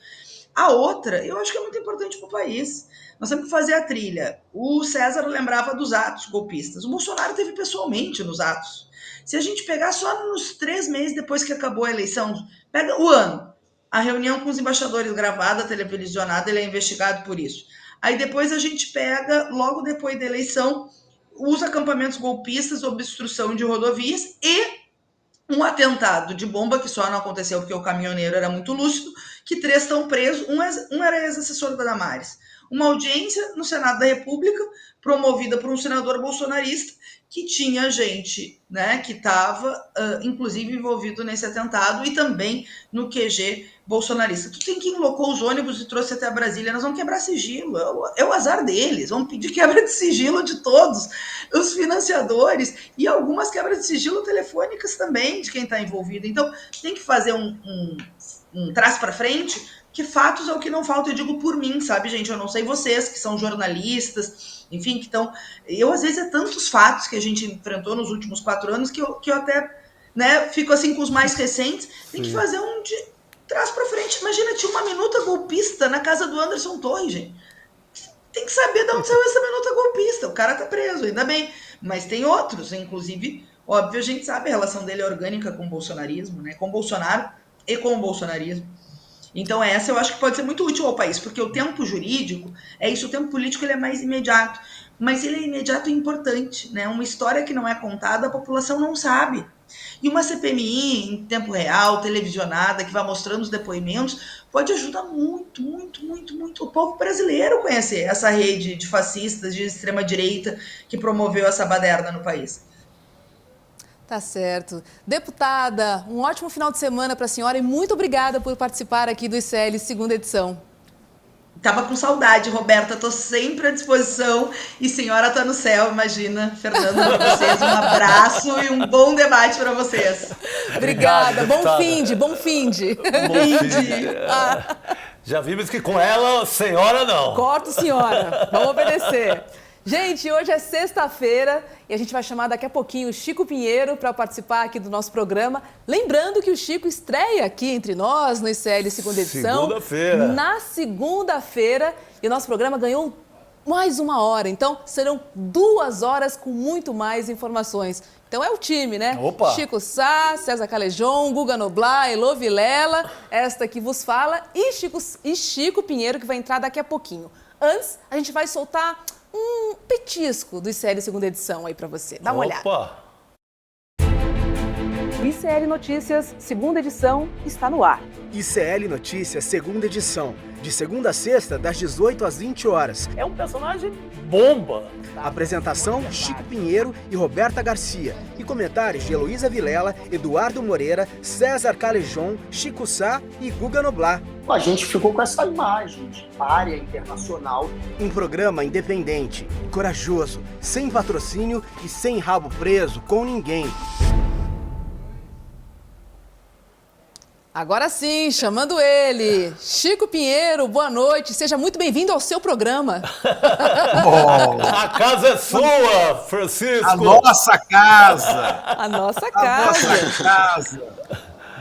Speaker 6: A outra, eu acho que é muito importante para o país. Nós temos que fazer a trilha. O César lembrava dos atos golpistas. O Bolsonaro teve pessoalmente nos atos. Se a gente pegar só nos 3 meses depois que acabou a eleição, pega o ano, a reunião com os embaixadores gravada, televisionada, ele é investigado por isso. Aí depois a gente pega, logo depois da eleição, os acampamentos golpistas, obstrução de rodovias e um atentado de bomba, que só não aconteceu porque o caminhoneiro era muito lúcido, que 3 estão presos, um era ex-assessor da Damares. Uma audiência no Senado da República, promovida por um senador bolsonarista, que tinha gente, né, que estava, inclusive, envolvido nesse atentado e também no QG bolsonarista. Tu tem quem locou os ônibus e trouxe até Brasília. Nós vamos quebrar sigilo, é o azar deles. Vamos pedir quebra de sigilo de todos os financiadores e algumas quebras de sigilo telefônicas também de quem está envolvido. Então, tem que fazer um trás para frente, que fatos é o que não falta. Eu digo por mim, sabe, gente? Eu não sei vocês, que são jornalistas, enfim, que estão... Eu, às vezes, é tantos fatos que a gente enfrentou nos últimos 4 anos que eu até, né, fico assim com os mais recentes. Tem que fazer um de trás para frente. Imagina, tinha uma minuta golpista na casa do Anderson Torres, gente. Tem que saber de onde saiu essa minuta golpista. O cara tá preso, ainda bem. Mas tem outros, inclusive, óbvio, a gente sabe a relação dele é orgânica com o bolsonarismo, né? Com o Bolsonaro e com o bolsonarismo. Então essa eu acho que pode ser muito útil ao país, porque o tempo jurídico é isso, o tempo político ele é mais imediato, mas ele é imediato e importante, né? Uma história que não é contada, a população não sabe. E uma CPMI em tempo real, televisionada, que vai mostrando os depoimentos, pode ajudar muito, muito, muito, muito o povo brasileiro a conhecer essa rede de fascistas, de extrema-direita, que promoveu essa baderna no país.
Speaker 1: Tá certo. Deputada, um ótimo final de semana para a senhora e muito obrigada por participar aqui do ICL segunda edição.
Speaker 6: Tava com saudade, Roberta, tô sempre à disposição e senhora tá no céu, imagina. Fernando, para vocês, um abraço e um bom debate para vocês.
Speaker 1: Obrigada, bom
Speaker 2: deputada.
Speaker 1: finde, bom finde.
Speaker 2: Já vimos que com ela, senhora não.
Speaker 1: Corto, senhora, vamos obedecer. Gente, hoje é sexta-feira e a gente vai chamar daqui a pouquinho o Chico Pinheiro para participar aqui do nosso programa. Lembrando que o Chico estreia aqui entre nós no ICL segunda edição.
Speaker 2: Segunda-feira.
Speaker 1: Na segunda-feira. E o nosso programa ganhou mais 1 hora. Então, serão 2 horas com muito mais informações. Então é o time, né?
Speaker 3: Opa.
Speaker 1: Chico Sá, César Calejon, Guga Noblar, Elô Vilela, esta que vos fala, e Chico Pinheiro, que vai entrar daqui a pouquinho. Antes, a gente vai soltar um petisco do ICL segunda edição aí pra você. Dá uma olhada. ICL Notícias, segunda edição, está no ar.
Speaker 7: ICL Notícias, segunda edição. De segunda a sexta, das 18 às 20 horas.
Speaker 2: É um personagem bomba.
Speaker 7: Apresentação, Chico Pinheiro e Roberta Garcia. E comentários de Heloísa Vilela, Eduardo Moreira, César Calejon, Chico Sá e Guga Noblar.
Speaker 8: A gente ficou com essa imagem de área internacional.
Speaker 7: Um programa independente, corajoso, sem patrocínio e sem rabo preso com ninguém.
Speaker 1: Agora sim, chamando ele, Chico Pinheiro, boa noite, seja muito bem-vindo ao seu programa.
Speaker 2: A casa é sua, Francisco.
Speaker 9: A nossa casa.
Speaker 1: A nossa
Speaker 9: A
Speaker 1: casa.
Speaker 9: nossa casa.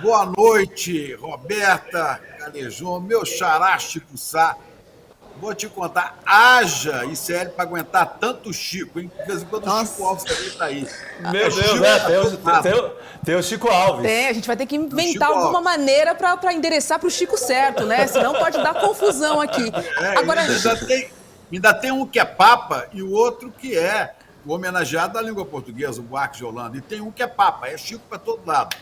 Speaker 9: Boa noite, Roberta Calejon, meu xará Chico Sá. Vou te contar, haja ICL para aguentar tanto Chico, hein? De vez em quando o Chico Alves também tá aí.
Speaker 2: Meu Deus, tem o Chico Alves.
Speaker 1: Tem, a gente vai ter que inventar
Speaker 9: Chico
Speaker 1: alguma
Speaker 9: Alves.
Speaker 1: maneira para endereçar para o Chico certo, né? Senão pode dar confusão aqui. Agora,
Speaker 9: ainda tem um que é Papa e o outro que é o homenageado da língua portuguesa, o Buarque de Holanda. E tem um que é Papa, é Chico para todo lado.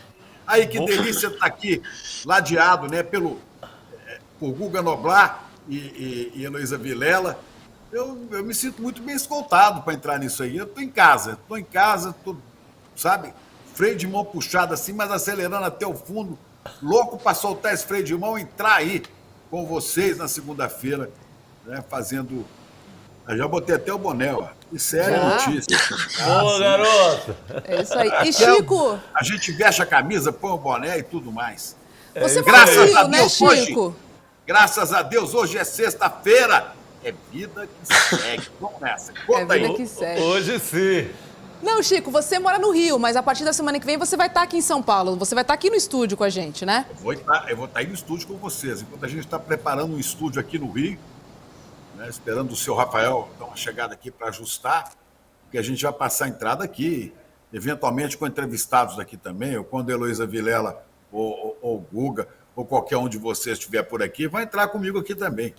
Speaker 9: Aí, que delícia estar aqui, ladeado, né, por Guga Noblar e Heloísa Vilela. Eu me sinto muito bem escoltado para entrar nisso aí. Eu estou em casa, sabe, freio de mão puxado assim, mas acelerando até o fundo, louco para soltar esse freio de mão e entrar aí com vocês na segunda-feira, né, fazendo... Eu já botei até o boné, ó. Isso é notícia.
Speaker 2: Ô, garoto.
Speaker 1: é isso aí. E Chico,
Speaker 9: A gente veste a camisa, põe o boné e tudo mais.
Speaker 1: você
Speaker 9: Graças
Speaker 1: mora no
Speaker 9: a
Speaker 1: Rio, né,
Speaker 9: Deus, hoje.
Speaker 1: Chico?
Speaker 9: Graças a Deus, hoje é sexta-feira. É vida que segue. Vamos nessa. Conta
Speaker 1: É vida
Speaker 9: aí.
Speaker 1: que segue.
Speaker 2: Hoje sim.
Speaker 1: Não, Chico, você mora no Rio, mas a partir da semana que vem você vai estar aqui em São Paulo. Você vai estar aqui no estúdio com a gente, né?
Speaker 9: Eu vou estar aí no estúdio com vocês. Enquanto a gente está preparando um estúdio aqui no Rio, né, esperando o seu Rafael dar uma chegada aqui para ajustar, porque a gente vai passar a entrada aqui, eventualmente com entrevistados daqui também, ou quando a Heloísa Vilela ou o Guga, ou qualquer um de vocês estiver por aqui, vai entrar comigo aqui também.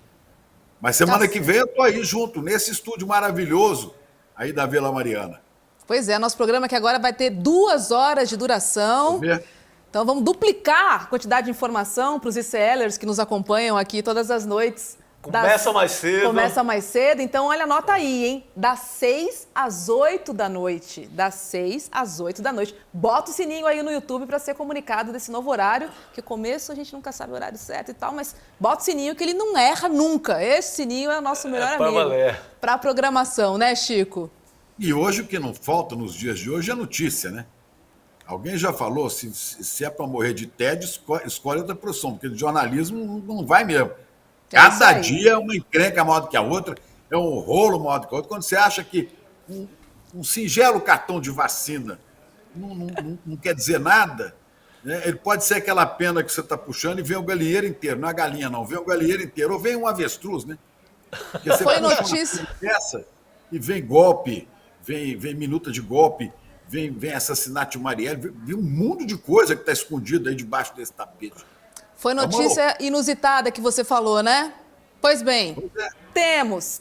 Speaker 9: Mas semana que vem eu estou aí junto, nesse estúdio maravilhoso aí da Vila Mariana.
Speaker 1: Pois é, nosso programa que agora vai ter 2 horas de duração.
Speaker 9: Vamos ver?
Speaker 1: Então vamos duplicar a quantidade de informação para os ICLers que nos acompanham aqui todas as noites.
Speaker 2: Começa mais cedo.
Speaker 1: Começa mais cedo, então olha, anota aí, hein? Das 6 às 8 da noite. Das 6 às 8 da noite. Bota o sininho aí no YouTube para ser comunicado desse novo horário, que começo a gente nunca sabe o horário certo e tal, mas bota o sininho que ele não erra nunca. Esse sininho é o nosso melhor amigo.
Speaker 2: valer.
Speaker 1: Para a programação, né, Chico?
Speaker 9: E hoje o que não falta nos dias de hoje é notícia, né? Alguém já falou, se é para morrer de tédio, escolhe outra profissão, porque de jornalismo não vai mesmo. Cada dia é uma encrenca maior do que a outra, é um rolo maior do que a outra. Quando você acha que um singelo cartão de vacina não quer dizer nada, né? Ele pode ser aquela pena que você está puxando e vem o galinheiro inteiro. Não é a galinha, não, vem o galinheiro inteiro. Ou vem um avestruz, né? Porque você
Speaker 1: Foi
Speaker 9: puxa
Speaker 1: notícia.
Speaker 9: uma peça e vem golpe, vem minuta de golpe, vem assassinato de Marielle, vem um mundo de coisa que está escondido aí debaixo desse tapete.
Speaker 1: Foi notícia inusitada que você falou, né? Pois bem, temos.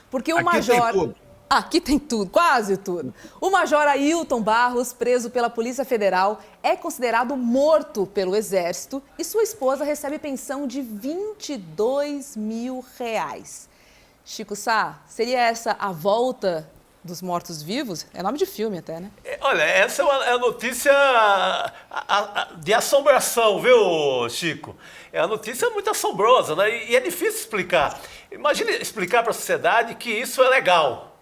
Speaker 1: Porque o
Speaker 9: Aqui
Speaker 1: Major...
Speaker 9: tem tudo.
Speaker 1: Aqui tem tudo, quase tudo. O Major Ailton Barros, preso pela Polícia Federal, é considerado morto pelo Exército e sua esposa recebe pensão de R$22 mil. Chico Sá, seria essa a volta dos mortos-vivos? É nome de filme até, né?
Speaker 2: Olha, essa é a notícia de assombração, viu, Chico? É uma notícia muito assombrosa, né? E é difícil explicar. Imagine explicar para a sociedade que isso é legal.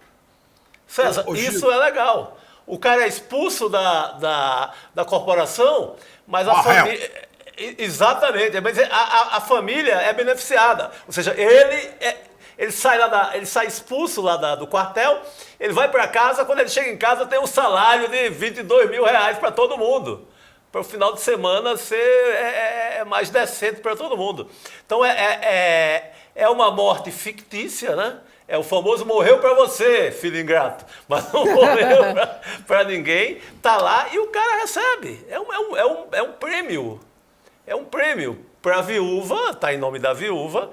Speaker 2: César, isso é legal. O cara é expulso da corporação, mas a família... Exatamente, mas a família é beneficiada. Ou seja, ele sai expulso lá do quartel, ele vai para casa, quando ele chega em casa tem um salário de R$22 mil para todo mundo. para o final de semana ser mais decente para todo mundo. Então é uma morte fictícia, né? É o famoso morreu para você, filho ingrato, mas não morreu para ninguém. Tá lá e o cara recebe. É um prêmio. É um prêmio para a viúva, tá em nome da viúva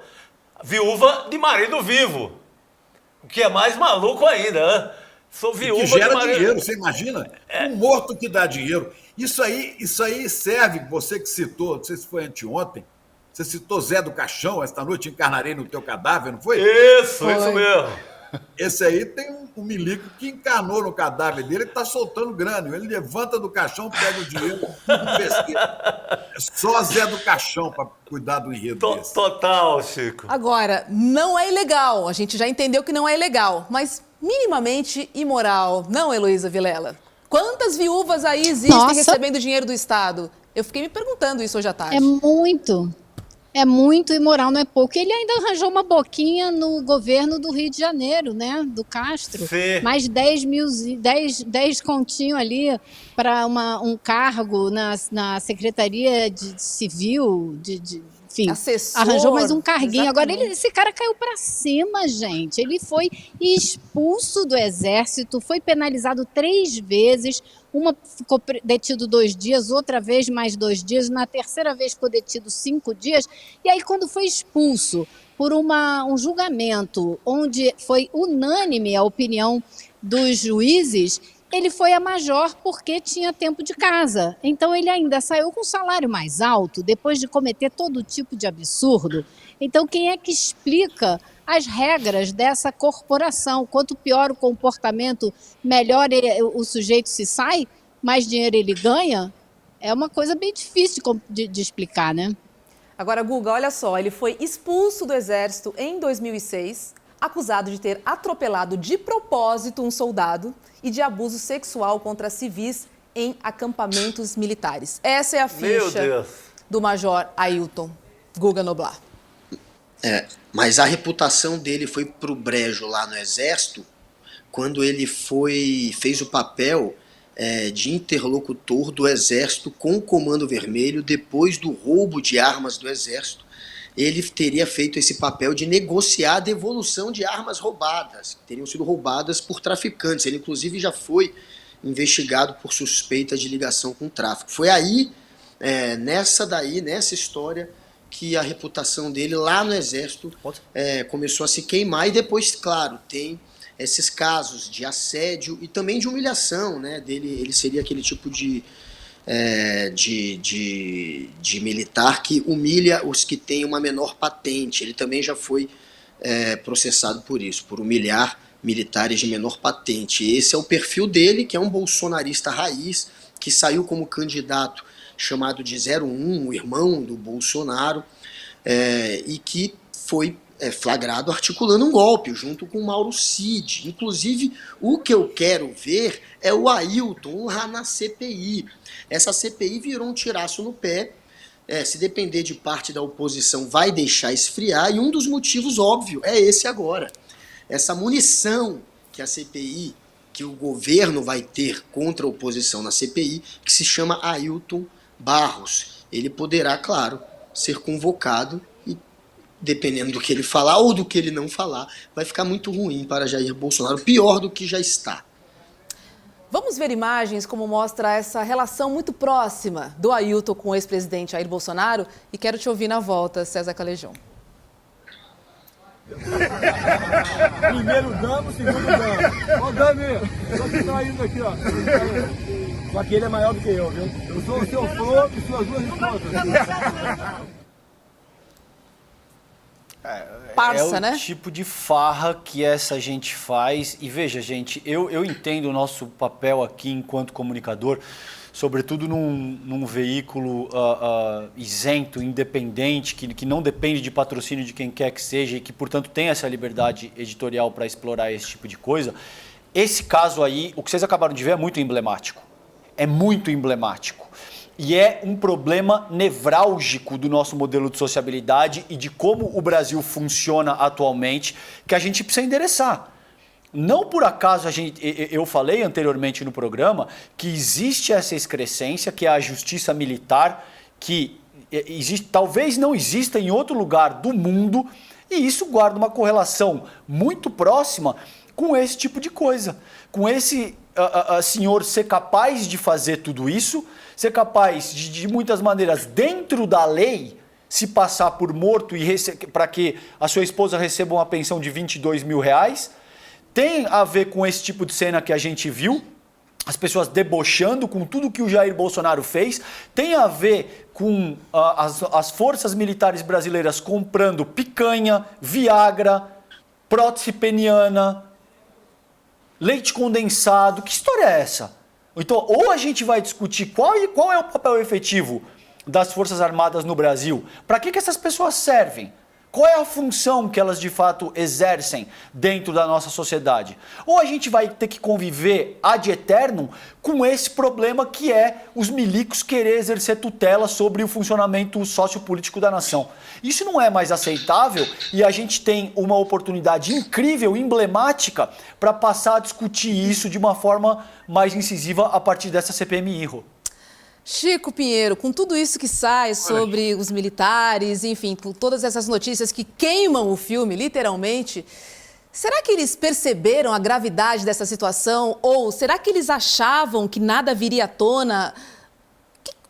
Speaker 2: de marido vivo. O que é mais maluco ainda, né? Sou viúva
Speaker 9: que gera
Speaker 2: de marido.
Speaker 9: dinheiro, você imagina? Um morto que dá dinheiro. Isso aí serve, você que citou, não sei se foi anteontem, você citou Zé do Caixão, esta noite encarnarei no teu cadáver, não foi?
Speaker 2: Isso mesmo.
Speaker 9: Esse aí tem um milico que encarnou no cadáver dele e está soltando grana. Ele levanta do caixão, pega o dinheiro e investiga. É só Zé do Caixão para cuidar do enredo desse.
Speaker 2: Total, Chico.
Speaker 1: Agora, não é ilegal. A gente já entendeu que não é ilegal, mas minimamente imoral, não, Heloísa Vilela? Quantas viúvas aí existem recebendo dinheiro do Estado? Eu fiquei me perguntando isso hoje à tarde.
Speaker 4: É muito imoral, não é pouco. Ele ainda arranjou uma boquinha no governo do Rio de Janeiro, né? Do Castro.
Speaker 2: Sim.
Speaker 4: Mais 10 continho ali para um cargo na Secretaria de Civil, enfim,
Speaker 1: assessor,
Speaker 4: arranjou mais um carguinho.
Speaker 1: Exatamente.
Speaker 4: Agora esse cara caiu para cima, gente. Ele foi expulso do Exército, foi penalizado 3 vezes. Uma ficou detido 2 dias, outra vez mais 2 dias, na terceira vez ficou detido 5 dias. E aí, quando foi expulso por um julgamento onde foi unânime a opinião dos juízes, ele foi a major porque tinha tempo de casa. Então, ele ainda saiu com um salário mais alto, depois de cometer todo tipo de absurdo. Então, quem é que explica as regras dessa corporação? Quanto pior o comportamento, melhor o sujeito se sai, mais dinheiro ele ganha? É uma coisa bem difícil de explicar, né?
Speaker 1: Agora, Guga, olha só, ele foi expulso do Exército em 2006, acusado de ter atropelado de propósito um soldado e de abuso sexual contra civis em acampamentos militares. Essa é a ficha do Major Ailton Guga Noblar.
Speaker 5: Mas a reputação dele foi pro brejo lá no Exército quando ele fez o papel de interlocutor do Exército com o Comando Vermelho depois do roubo de armas do Exército. Ele teria feito esse papel de negociar a devolução de armas roubadas, que teriam sido roubadas por traficantes. Ele, inclusive, já foi investigado por suspeita de ligação com o tráfico. Foi aí, nessa história, que a reputação dele lá no Exército começou a se queimar. E depois, claro, tem esses casos de assédio e também de humilhação, né? Ele seria aquele tipo de militar que humilha os que têm uma menor patente. Ele também já foi processado por isso, por humilhar militares de menor patente. Esse é o perfil dele, que é um bolsonarista raiz, que saiu como candidato chamado de 01, o irmão do Bolsonaro, e que foi flagrado articulando um golpe junto com o Mauro Cid. Inclusive, o que eu quero ver é o Ailton lá na CPI. Essa CPI virou um tiraço no pé. Se depender de parte da oposição, vai deixar esfriar, e um dos motivos, óbvio, é esse agora. Essa munição que a CPI, que o governo vai ter contra a oposição na CPI, que se chama Ailton Barros. Ele poderá, claro, ser convocado e, dependendo do que ele falar ou do que ele não falar, vai ficar muito ruim para Jair Bolsonaro, pior do que já está.
Speaker 1: Vamos ver imagens como mostra essa relação muito próxima do Ailton com o ex-presidente Jair Bolsonaro, e quero te ouvir na volta, César Calejão.
Speaker 10: Primeiro dama, segundo dama. Ó, Dami, só que tá indo aqui, ó. Só que ele é maior do que eu, viu? Eu sou o seu fã e suas 2 esposas.
Speaker 3: É o tipo de farra que essa gente faz. E veja, gente, eu entendo o nosso papel aqui enquanto comunicador, sobretudo num veículo isento, independente, que não depende de patrocínio de quem quer que seja e que, portanto, tem essa liberdade editorial para explorar esse tipo de coisa. Esse caso aí, o que vocês acabaram de ver, é muito emblemático. É muito emblemático. E é um problema nevrálgico do nosso modelo de sociabilidade e de como o Brasil funciona atualmente, que a gente precisa endereçar. Não por acaso eu falei anteriormente no programa que existe essa excrescência, que é a justiça militar, que existe, talvez não exista em outro lugar do mundo, e isso guarda uma correlação muito próxima com esse tipo de coisa. Com esse senhor ser capaz de fazer tudo isso, ser capaz de muitas maneiras, dentro da lei, se passar por morto para que a sua esposa receba uma pensão de R$22 mil. Tem a ver com esse tipo de cena que a gente viu, as pessoas debochando com tudo que o Jair Bolsonaro fez, tem a ver com as forças militares brasileiras comprando picanha, Viagra, prótese peniana, leite condensado. Que história é essa? Então, ou a gente vai discutir qual é o papel efetivo das Forças Armadas no Brasil, para que essas pessoas servem? Qual é a função que elas de fato exercem dentro da nossa sociedade? Ou a gente vai ter que conviver ad eternum com esse problema que é os milicos querer exercer tutela sobre o funcionamento sociopolítico da nação. Isso não é mais aceitável e a gente tem uma oportunidade incrível, emblemática, para passar a discutir isso de uma forma mais incisiva a partir dessa CPMI, Rô.
Speaker 1: Chico Pinheiro, com tudo isso que sai sobre os militares, enfim, com todas essas notícias que queimam o filme, literalmente, será que eles perceberam a gravidade dessa situação? Ou será que eles achavam que nada viria à tona?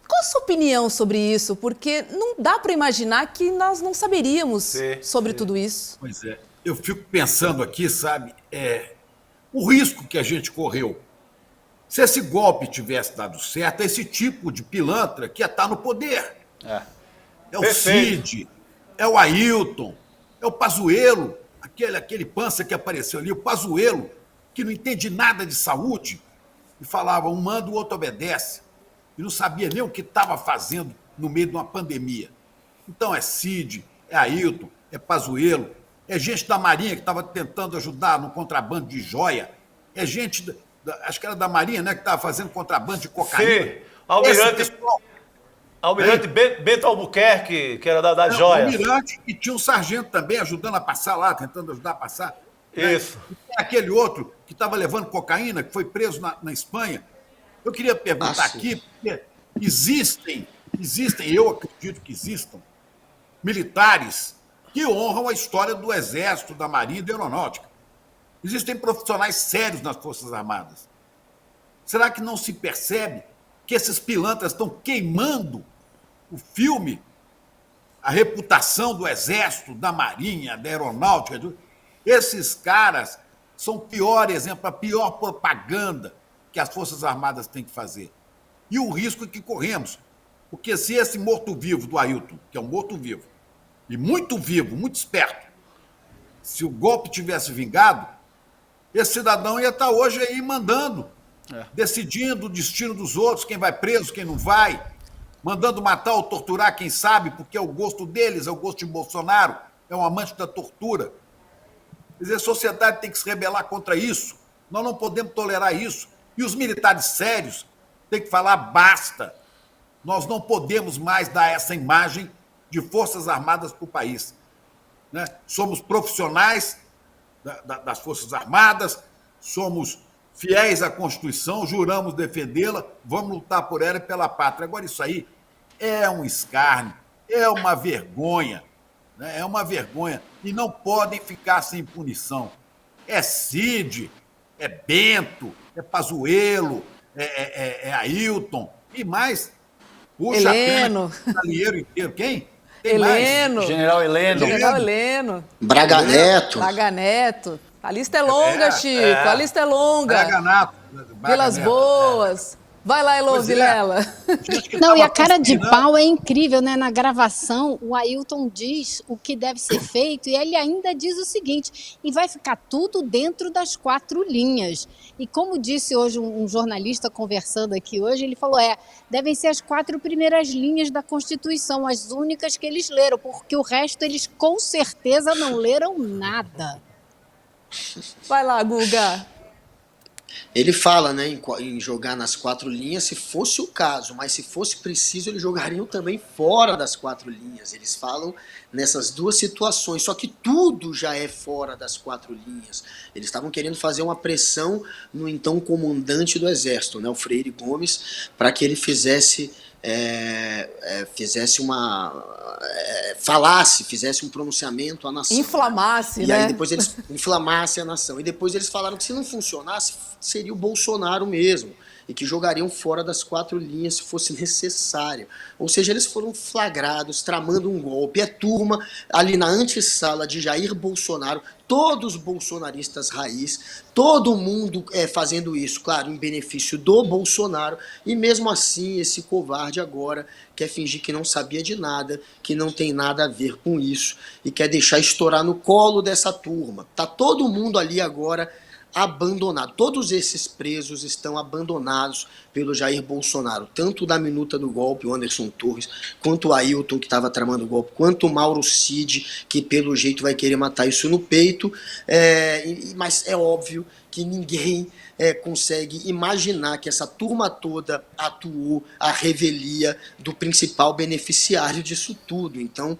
Speaker 1: Qual a sua opinião sobre isso? Porque não dá para imaginar que nós não saberíamos sobre tudo isso.
Speaker 9: Pois é, eu fico pensando aqui, sabe, o risco que a gente correu. Se esse golpe tivesse dado certo, é esse tipo de pilantra que ia estar no poder. É o Cid, é o Ailton, é o Pazuello, aquele pança que apareceu ali, o Pazuello, que não entende nada de saúde, e falava, um manda, o outro obedece. E não sabia nem o que estava fazendo no meio de uma pandemia. Então é Cid, é Ailton, é Pazuello, é gente da Marinha que estava tentando ajudar no contrabando de joia, é gente... acho que era da Marinha, né, que estava fazendo contrabando de cocaína.
Speaker 2: Sim, Almirante Bento Albuquerque, que era da joia.
Speaker 9: Almirante, e tinha um sargento também ajudando a passar lá, tentando ajudar a passar.
Speaker 2: Isso.
Speaker 9: Né? E tem aquele outro que estava levando cocaína, que foi preso na Espanha. Eu queria perguntar aqui, porque existem, eu acredito que existam, militares que honram a história do Exército, da Marinha e da Aeronáutica. Existem profissionais sérios nas Forças Armadas. Será que não se percebe que esses pilantras estão queimando o filme, a reputação do Exército, da Marinha, da Aeronáutica? Esses caras são o pior exemplo, a pior propaganda que as Forças Armadas têm que fazer. E o risco que corremos. Porque se esse morto-vivo do Ailton, que é um morto-vivo, e muito vivo, muito esperto, se o golpe tivesse vingado, esse cidadão ia estar hoje aí mandando, decidindo o destino dos outros, quem vai preso, quem não vai, mandando matar ou torturar quem sabe, porque é o gosto deles, é o gosto de Bolsonaro, é um amante da tortura. Quer dizer, a sociedade tem que se rebelar contra isso. Nós não podemos tolerar isso. E os militares sérios têm que falar basta. Nós não podemos mais dar essa imagem de Forças Armadas para o país. Né? Somos profissionais das Forças Armadas, somos fiéis à Constituição, juramos defendê-la, vamos lutar por ela e pela pátria. Agora, isso aí é um escárnio, é uma vergonha, né? É uma vergonha. E não podem ficar sem punição. É Cid, é Bento, é Pazuello, é Ailton, e mais, puxa
Speaker 1: Heleno.
Speaker 9: A pena inteiro. Quem? Tem
Speaker 1: Heleno.
Speaker 9: mais?
Speaker 3: General Heleno.
Speaker 1: General Heleno.
Speaker 5: Braga Neto.
Speaker 1: Braga Neto. A lista é longa, Chico. A lista é longa.
Speaker 9: Braga
Speaker 1: Pelas
Speaker 9: Neto,
Speaker 1: boas. Vai lá, Elô Vilela.
Speaker 4: Não, e a cara de pau é incrível, né? Na gravação, o Ailton diz o que deve ser feito e ele ainda diz o seguinte, e vai ficar tudo dentro das 4 linhas. E como disse hoje um jornalista conversando aqui hoje, ele falou, devem ser as 4 primeiras linhas da Constituição, as únicas que eles leram, porque o resto eles com certeza não leram nada.
Speaker 1: Vai lá, Guga.
Speaker 5: Ele fala, né, em jogar nas 4 linhas, se fosse o caso, mas se fosse preciso, eles jogariam também fora das 4 linhas. Eles falam nessas duas situações, só que tudo já é fora das 4 linhas. Eles estavam querendo fazer uma pressão no então comandante do Exército, né, o Freire Gomes, para que ele fizesse fizesse um pronunciamento à nação.
Speaker 1: Inflamasse,
Speaker 5: e
Speaker 1: né?
Speaker 5: aí depois eles inflamasse a nação. E depois eles falaram que se não funcionasse, seria o Bolsonaro mesmo. E que jogariam fora das 4 linhas se fosse necessário. Ou seja, eles foram flagrados, tramando um golpe. É turma ali na antessala de Jair Bolsonaro, todos os bolsonaristas raiz, todo mundo fazendo isso, claro, em benefício do Bolsonaro. E mesmo assim, esse covarde agora quer fingir que não sabia de nada, que não tem nada a ver com isso, e quer deixar estourar no colo dessa turma. Tá todo mundo ali agora abandonado. Todos esses presos estão abandonados pelo Jair Bolsonaro, tanto da minuta do golpe, o Anderson Torres, quanto o Ailton, que estava tramando o golpe, quanto o Mauro Cid, que pelo jeito vai querer matar isso no peito, mas é óbvio que ninguém consegue imaginar que essa turma toda atuou à revelia do principal beneficiário disso tudo. Então,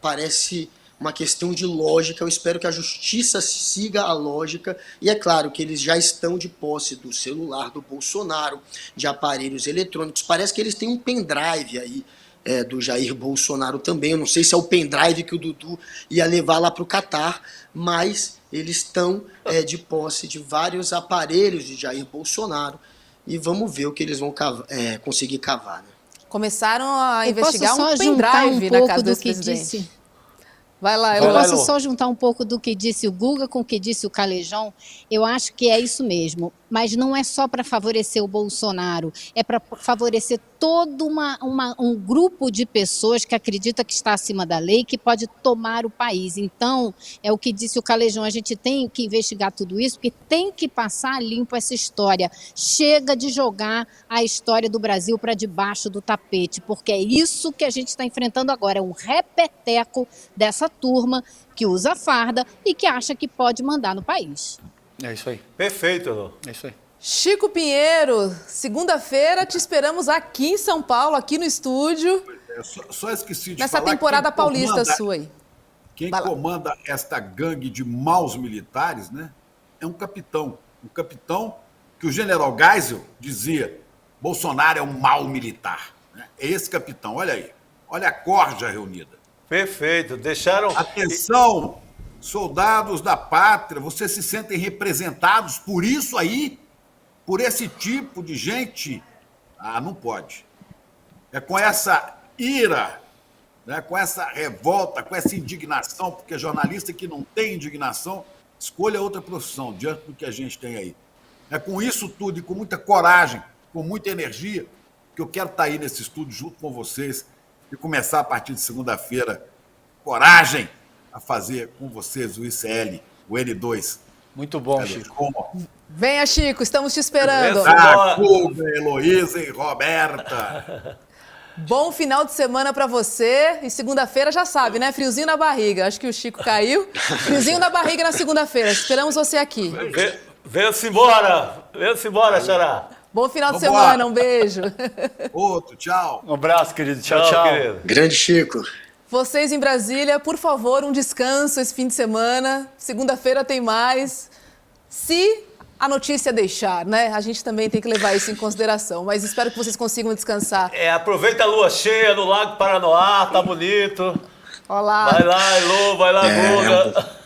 Speaker 5: parece uma questão de lógica. Eu espero que a justiça siga a lógica, e é claro que eles já estão de posse do celular do Bolsonaro, de aparelhos eletrônicos. Parece que eles têm um pendrive aí do Jair Bolsonaro também. Eu não sei se é o pendrive que o Dudu ia levar lá para o Catar, mas eles estão de posse de vários aparelhos de Jair Bolsonaro, e vamos ver o que eles vão conseguir cavar, né?
Speaker 1: Começaram a
Speaker 4: Eu
Speaker 1: investigar
Speaker 4: posso só
Speaker 1: um
Speaker 4: juntar
Speaker 1: pendrive
Speaker 4: um
Speaker 1: na
Speaker 4: pouco
Speaker 1: casa
Speaker 4: do
Speaker 1: desse
Speaker 4: que
Speaker 1: presidente.
Speaker 4: disse.
Speaker 1: Vai lá,
Speaker 4: Eu
Speaker 1: Elô.
Speaker 4: posso só juntar um pouco do que disse o Guga com o que disse o Calejão. Eu acho que é isso mesmo. Mas não é só para favorecer o Bolsonaro, é para favorecer todo um grupo de pessoas que acredita que está acima da lei, que pode tomar o país. Então, é o que disse o Calejão, a gente tem que investigar tudo isso, porque tem que passar limpo essa história. Chega de jogar a história do Brasil para debaixo do tapete, porque é isso que a gente está enfrentando agora, é um repeteco dessa turma que usa farda e que acha que pode mandar no país.
Speaker 3: É isso aí.
Speaker 2: Perfeito, Elô.
Speaker 3: É isso aí.
Speaker 1: Chico Pinheiro, segunda-feira te esperamos aqui em São Paulo, aqui no estúdio,
Speaker 9: Só esqueci de
Speaker 1: nessa
Speaker 9: falar
Speaker 1: temporada
Speaker 9: quem
Speaker 1: paulista
Speaker 9: comanda-
Speaker 1: sua aí.
Speaker 9: Quem
Speaker 1: Vai lá.
Speaker 9: comanda esta gangue de maus militares, né, é um capitão. Um capitão que o general Geisel dizia: Bolsonaro é um mau militar. Né? É esse capitão, olha aí. Olha a corja reunida.
Speaker 2: Perfeito. Deixaram.
Speaker 9: Atenção, soldados da pátria, vocês se sentem representados por isso aí? Por esse tipo de gente? Ah, não pode. É com essa ira, né, com essa revolta, com essa indignação, porque jornalista que não tem indignação, escolha outra profissão diante do que a gente tem aí. É com isso tudo e com muita coragem, com muita energia, que eu quero estar aí nesse estúdio junto com vocês e começar a partir de segunda-feira, coragem, a fazer com vocês o ICL, o N2.
Speaker 3: Muito bom, Chico.
Speaker 1: Venha, Chico, estamos te esperando.
Speaker 9: Guga, Heloísa e Roberta.
Speaker 1: Bom final de semana pra você. E segunda-feira já sabe, né? Friozinho na barriga. Acho que o Chico caiu. Friozinho na barriga na segunda-feira. Esperamos você aqui.
Speaker 2: Venha-se embora. Venha-se embora, Xará.
Speaker 1: Bom final de
Speaker 9: Vambora.
Speaker 1: semana. Um beijo.
Speaker 9: Outro, tchau.
Speaker 3: Um abraço, querido. Tchau, tchau.
Speaker 2: querido.
Speaker 5: Grande Chico.
Speaker 1: Vocês em Brasília, por favor, um descanso esse fim de semana. Segunda-feira tem mais. Se a notícia deixar, né? A gente também tem que levar isso em consideração. Mas espero que vocês consigam descansar.
Speaker 2: Aproveita a lua cheia no Lago Paranoá, tá bonito.
Speaker 1: Olá.
Speaker 2: Vai lá, Elô, vai lá, Guga.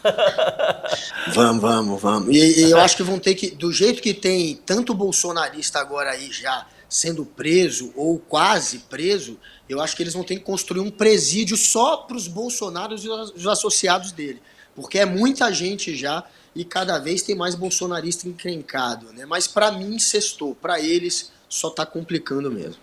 Speaker 5: Vamos. E eu acho que vão ter que, do jeito que tem tanto bolsonarista agora aí já sendo preso ou quase preso, eu acho que eles vão ter que construir um presídio só para os bolsonaros e os associados dele. Porque é muita gente já e cada vez tem mais bolsonarista encrencado, né? Mas para mim, sextou. Para eles, só tá complicando mesmo.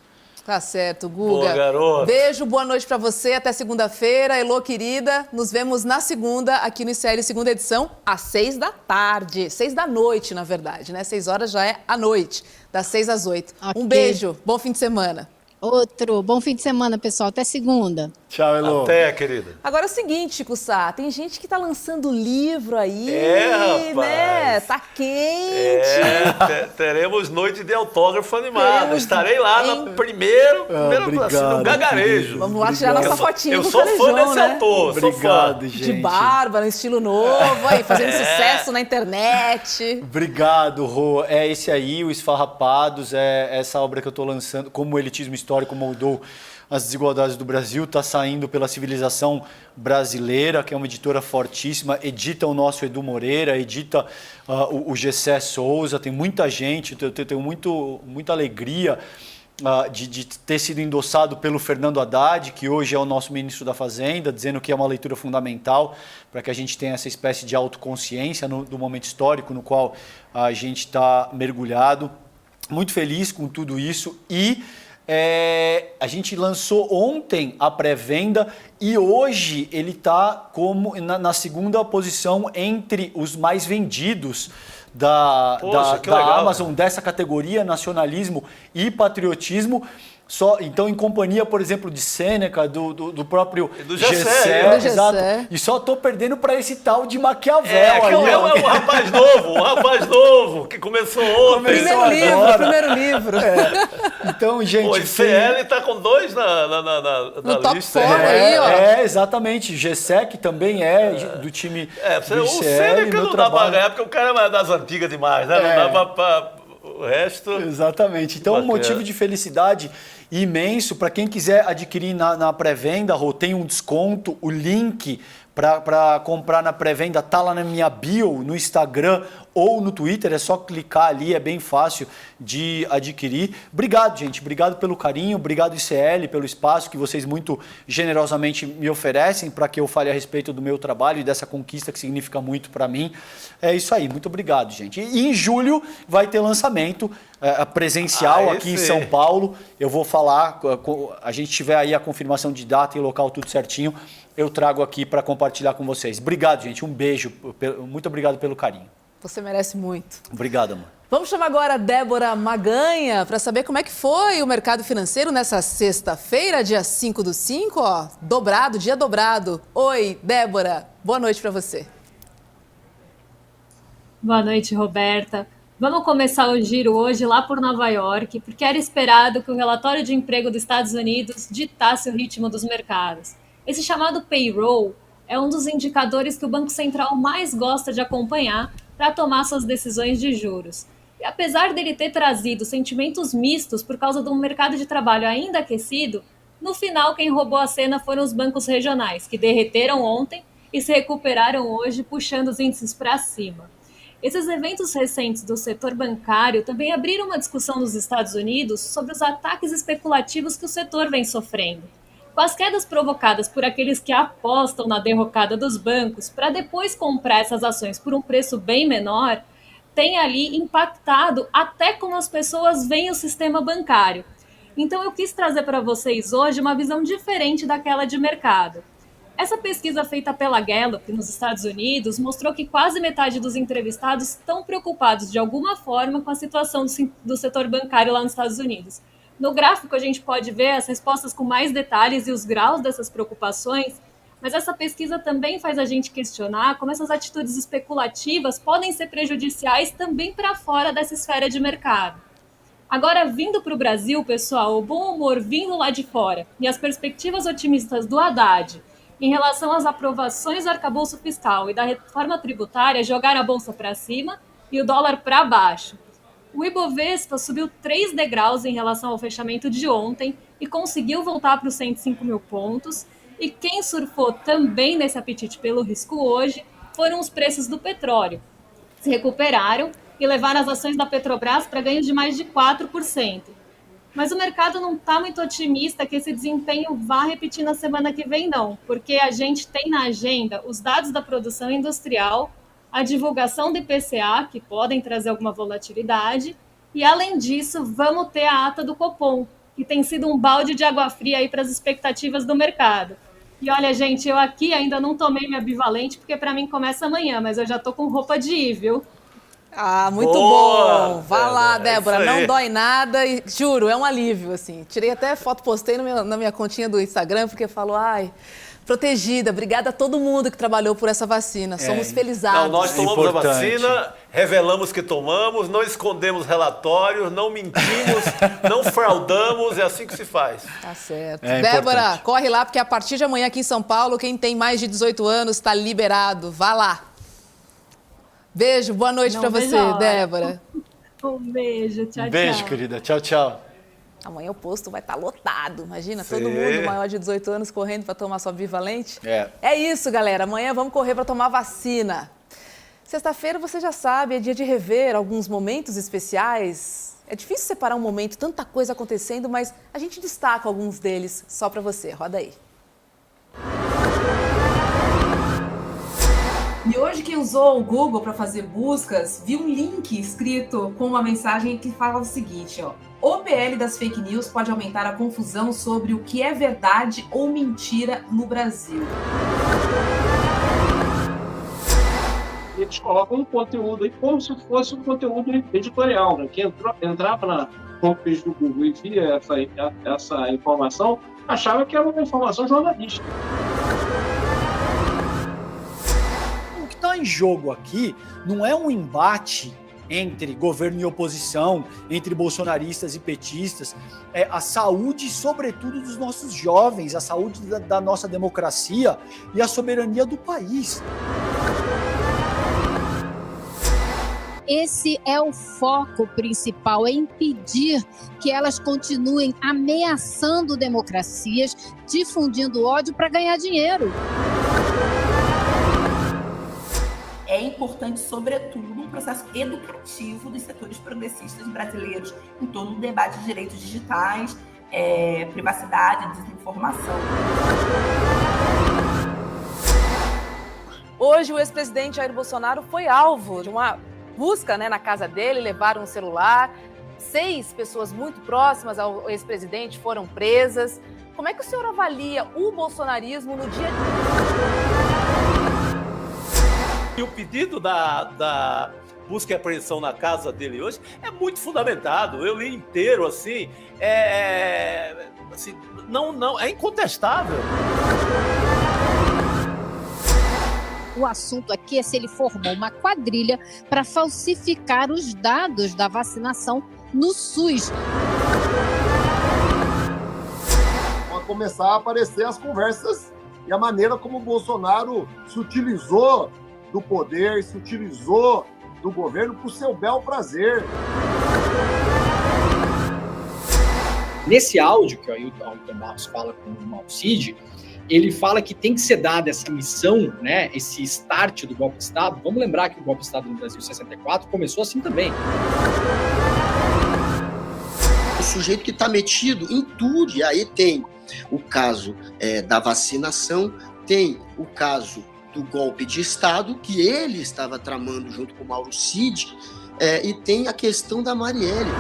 Speaker 1: Tá certo, Guga.
Speaker 2: Boa, garoto.
Speaker 1: Beijo, boa noite pra você. Até segunda-feira. Elô, querida, nos vemos na segunda, aqui no ICL, segunda edição, às 6 da tarde. 6 da noite, na verdade, né? 6 horas já é à noite, das 6 às 8.
Speaker 4: Ok.
Speaker 1: Um beijo, bom fim de semana.
Speaker 4: Outro. Bom fim de semana, pessoal. Até segunda.
Speaker 3: Tchau, Elô.
Speaker 2: Até, querida.
Speaker 1: Agora é o seguinte, Cussá, tem gente que tá lançando livro aí,
Speaker 2: rapaz.
Speaker 1: né? Tá quente.
Speaker 2: Teremos noite de autógrafo animado. Estarei lá na primeira vacina, no gagarejo.
Speaker 1: Vamos lá tirar nossa fotinha
Speaker 2: Eu
Speaker 1: com o
Speaker 2: sou
Speaker 1: Calejão,
Speaker 2: fã desse
Speaker 1: né?
Speaker 2: autor.
Speaker 3: Obrigado, gente.
Speaker 1: De barba, no estilo novo, aí, fazendo sucesso na internet.
Speaker 3: Obrigado, Rô. É esse aí, o Esfarrapados, é essa obra que eu estou lançando, como o elitismo histórico moldou as desigualdades do Brasil, está saindo pela Civilização Brasileira, que é uma editora fortíssima, edita o nosso Edu Moreira, edita o Gessé Souza, tem muita gente, eu tenho muita alegria de ter sido endossado pelo Fernando Haddad, que hoje é o nosso ministro da Fazenda, dizendo que é uma leitura fundamental para que a gente tenha essa espécie de autoconsciência do momento histórico no qual a gente está mergulhado. Muito feliz com tudo isso e a gente lançou ontem a pré-venda e hoje ele está na segunda posição entre os mais vendidos da Amazon, dessa categoria, nacionalismo e patriotismo. Então, em companhia, por exemplo, de Sêneca, do próprio Gessé, exato. E só estou perdendo para esse tal de Maquiavel.
Speaker 2: Um rapaz novo, que começou ontem.
Speaker 1: Primeiro livro.
Speaker 3: Então, gente...
Speaker 2: O ICL está com 2 na
Speaker 1: top
Speaker 2: lista.
Speaker 1: Aí, ó.
Speaker 3: Exatamente. Gessé, que também é do time do ICL.
Speaker 2: O Sêneca não dá para ganhar, porque o cara é das antigas demais, né? Não dá para... O resto...
Speaker 3: Exatamente. Então, um motivo de felicidade imenso. Para quem quiser adquirir na pré-venda, tem um desconto. O link para comprar na pré-venda está lá na minha bio, no Instagram ou no Twitter. É só clicar ali, é bem fácil de adquirir. Obrigado, gente. Obrigado pelo carinho. Obrigado, ICL, pelo espaço que vocês muito generosamente me oferecem para que eu fale a respeito do meu trabalho e dessa conquista que significa muito para mim. É isso aí. Muito obrigado, gente. E em julho vai ter lançamento presencial aqui em São Paulo. Eu vou falar, a gente tiver aí a confirmação de data e local tudo certinho, eu trago aqui para compartilhar com vocês. Obrigado, gente. Um beijo. Muito obrigado pelo carinho.
Speaker 1: Você merece muito.
Speaker 3: Obrigado, amor.
Speaker 1: Vamos chamar agora a Débora Maganha para saber como é que foi o mercado financeiro nessa sexta-feira, dia 5/5, dia dobrado. Oi, Débora. Boa noite para você.
Speaker 11: Boa noite, Roberta. Vamos começar o giro hoje lá por Nova York, porque era esperado que o relatório de emprego dos Estados Unidos ditasse o ritmo dos mercados. Esse chamado payroll é um dos indicadores que o Banco Central mais gosta de acompanhar para tomar suas decisões de juros. E apesar dele ter trazido sentimentos mistos por causa de um mercado de trabalho ainda aquecido, no final quem roubou a cena foram os bancos regionais, que derreteram ontem e se recuperaram hoje, puxando os índices para cima. Esses eventos recentes do setor bancário também abriram uma discussão nos Estados Unidos sobre os ataques especulativos que o setor vem sofrendo. Com as quedas provocadas por aqueles que apostam na derrocada dos bancos para depois comprar essas ações por um preço bem menor, tem ali impactado até como as pessoas veem o sistema bancário. Então eu quis trazer para vocês hoje uma visão diferente daquela de mercado. Essa pesquisa feita pela Gallup nos Estados Unidos mostrou que quase metade dos entrevistados estão preocupados de alguma forma com a situação do setor bancário lá nos Estados Unidos. No gráfico a gente pode ver as respostas com mais detalhes e os graus dessas preocupações, mas essa pesquisa também faz a gente questionar como essas atitudes especulativas podem ser prejudiciais também para fora dessa esfera de mercado. Agora, vindo para o Brasil, pessoal, o bom humor vindo lá de fora e as perspectivas otimistas do Haddad em relação às aprovações do arcabouço fiscal e da reforma tributária jogaram a bolsa para cima e o dólar para baixo. O Ibovespa subiu 3 degraus em relação ao fechamento de ontem e conseguiu voltar para os 105 mil pontos. E quem surfou também nesse apetite pelo risco hoje foram os preços do petróleo. Se recuperaram e levaram as ações da Petrobras para ganhos de mais de 4%. Mas o mercado não está muito otimista que esse desempenho vá repetir na semana que vem, não, porque a gente tem na agenda os dados da produção industrial, a divulgação do IPCA, que podem trazer alguma volatilidade, e além disso, vamos ter a ata do Copom, que tem sido um balde de água fria aí para as expectativas do mercado. E olha, gente, eu aqui ainda não tomei minha bivalente, porque para mim começa amanhã, mas eu já tô com roupa de ir, viu?
Speaker 1: Ah, muito bom. Vá lá, Débora, não dói nada e juro, é um alívio, assim. Tirei até foto, postei na minha continha do Instagram, porque falou, protegida. Obrigada a todo mundo que trabalhou por essa vacina. Somos felizados.
Speaker 2: Nós tomamos a vacina revelamos que tomamos, não escondemos relatórios, não mentimos, não fraudamos, é assim que se faz.
Speaker 1: Tá certo.
Speaker 3: É
Speaker 1: Débora,
Speaker 3: importante.
Speaker 1: corre lá, porque a partir de amanhã aqui em São Paulo, quem tem mais de 18 anos está liberado. Vá lá. Beijo, boa noite
Speaker 11: Não
Speaker 1: para
Speaker 11: vejo
Speaker 1: você,
Speaker 11: a hora.
Speaker 1: Débora.
Speaker 11: Um beijo, tchau,
Speaker 3: Beijo,
Speaker 11: tchau.
Speaker 3: querida. Tchau, tchau.
Speaker 1: Amanhã o posto vai estar lotado. Imagina,
Speaker 2: Sim.
Speaker 1: todo mundo maior de 18 anos correndo para tomar sua bivalente.
Speaker 3: É.
Speaker 1: É isso, galera. Amanhã vamos correr para tomar vacina. Sexta-feira, você já sabe, é dia de rever alguns momentos especiais. É difícil separar um momento, tanta coisa acontecendo, mas a gente destaca alguns deles só para você. Roda aí. E hoje quem usou o Google para fazer buscas viu um link escrito com uma mensagem que fala o seguinte, ó. O PL das fake news pode aumentar a confusão sobre o que é verdade ou mentira no Brasil.
Speaker 12: Eles colocam um conteúdo aí como se fosse um conteúdo editorial, né? Quem entrava na homepage do Google e via essa informação, achava que era uma informação jornalística.
Speaker 3: O que está em jogo aqui não é um embate entre governo e oposição, entre bolsonaristas e petistas, é a saúde, sobretudo, dos nossos jovens, a saúde da nossa democracia e a soberania do país.
Speaker 4: Esse é o foco principal, é impedir que elas continuem ameaçando democracias, difundindo ódio para ganhar dinheiro.
Speaker 13: É importante, sobretudo, um processo educativo dos setores progressistas brasileiros em torno do debate de direitos digitais, privacidade, desinformação.
Speaker 1: Hoje, o ex-presidente Jair Bolsonaro foi alvo de uma busca, na casa dele, levaram um celular. 6 pessoas muito próximas ao ex-presidente foram presas. Como é que o senhor avalia o bolsonarismo no dia a dia?
Speaker 2: E o pedido da busca e apreensão na casa dele hoje é muito fundamentado. Eu li inteiro, assim, não, é incontestável.
Speaker 4: O assunto aqui é se ele formou uma quadrilha para falsificar os dados da vacinação no SUS.
Speaker 10: Vai começar a aparecer as conversas e a maneira como o Bolsonaro se utilizou do poder, se utilizou do governo para o seu bel prazer.
Speaker 14: Nesse áudio que o Ailton Barros fala com o Mauro Cid, ele fala que tem que ser dada essa missão, né, esse start do golpe de Estado. Vamos lembrar que o golpe de Estado no Brasil, em 64, começou assim também.
Speaker 5: O sujeito que está metido em tudo, e aí tem o caso da vacinação, tem o caso do golpe de Estado, que ele estava tramando junto com o Mauro Cid, e tem a questão da Marielle.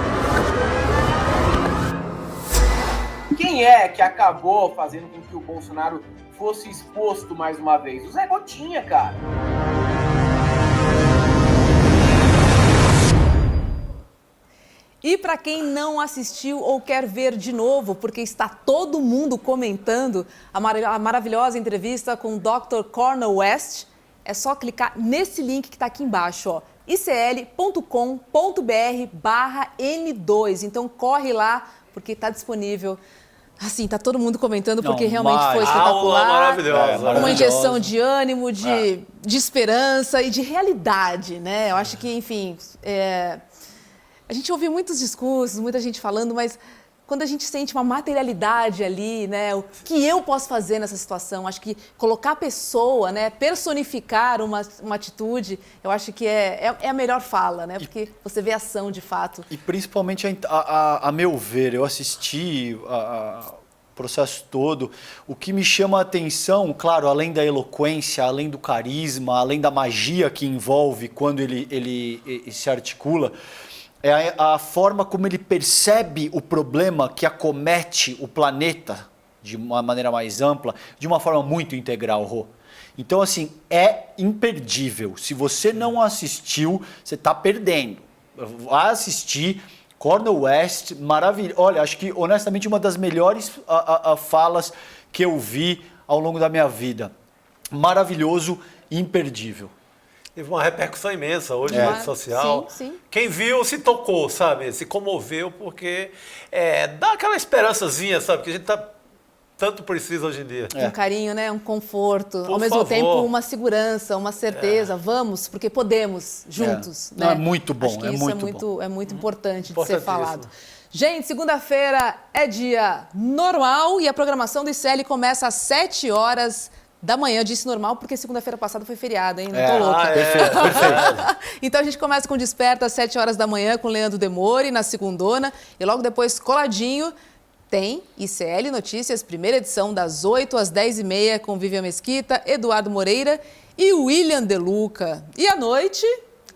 Speaker 15: Quem é que acabou fazendo com que o Bolsonaro fosse exposto mais uma vez? O Zé Gotinha, cara.
Speaker 1: E para quem não assistiu ou quer ver de novo, porque está todo mundo comentando a maravilhosa entrevista com o Dr. Cornel West, é só clicar nesse link que está aqui embaixo, ó, icl.com.br/N2. Então corre lá, porque está disponível. Assim, tá todo mundo comentando, porque realmente foi espetacular.
Speaker 2: Maravilhosa.
Speaker 1: Uma injeção de ânimo, de esperança e de realidade, né? Eu acho que, enfim, a gente ouve muitos discursos, muita gente falando, mas quando a gente sente uma materialidade ali, né? O que eu posso fazer nessa situação? Acho que colocar a pessoa, né? Personificar uma atitude, eu acho que é a melhor fala, né? Porque você vê ação de fato.
Speaker 3: E principalmente, a meu ver, eu assisti o processo todo, o que me chama a atenção, claro, além da eloquência, além do carisma, além da magia que envolve quando ele se articula, é a forma como ele percebe o problema que acomete o planeta de uma maneira mais ampla, de uma forma muito integral, Rô. Então, assim, é imperdível. Se você não assistiu, você está perdendo. Vai assistir. Cornel West, maravilhoso. Olha, acho que, honestamente, uma das melhores falas que eu vi ao longo da minha vida. Maravilhoso e imperdível.
Speaker 2: Teve uma repercussão imensa hoje na rede social.
Speaker 1: Sim, sim.
Speaker 2: Quem viu se tocou, sabe? Se comoveu, porque dá aquela esperançazinha, sabe? Que a gente tanto precisa hoje em dia.
Speaker 1: Um carinho, né? Um conforto.
Speaker 2: Por
Speaker 1: Ao mesmo
Speaker 2: favor.
Speaker 1: tempo, uma segurança, uma certeza. Vamos, porque podemos, juntos. Né?
Speaker 3: Não, é muito bom,
Speaker 1: Acho que
Speaker 3: é
Speaker 1: isso
Speaker 3: muito
Speaker 1: é muito importante de ser
Speaker 2: Importantíssimo.
Speaker 1: falado. Gente, segunda-feira é dia normal e a programação do ICL começa às 7 horas da manhã. Eu disse normal porque segunda-feira passada foi feriado, hein? Não tô louca.
Speaker 3: Perfeito.
Speaker 1: Então a gente começa com Desperta às 7 horas da manhã com Leandro Demore na segundona e logo depois coladinho tem ICL Notícias, primeira edição das 8 às 10h30 com Vivian Mesquita, Eduardo Moreira e William De Luca. E à noite,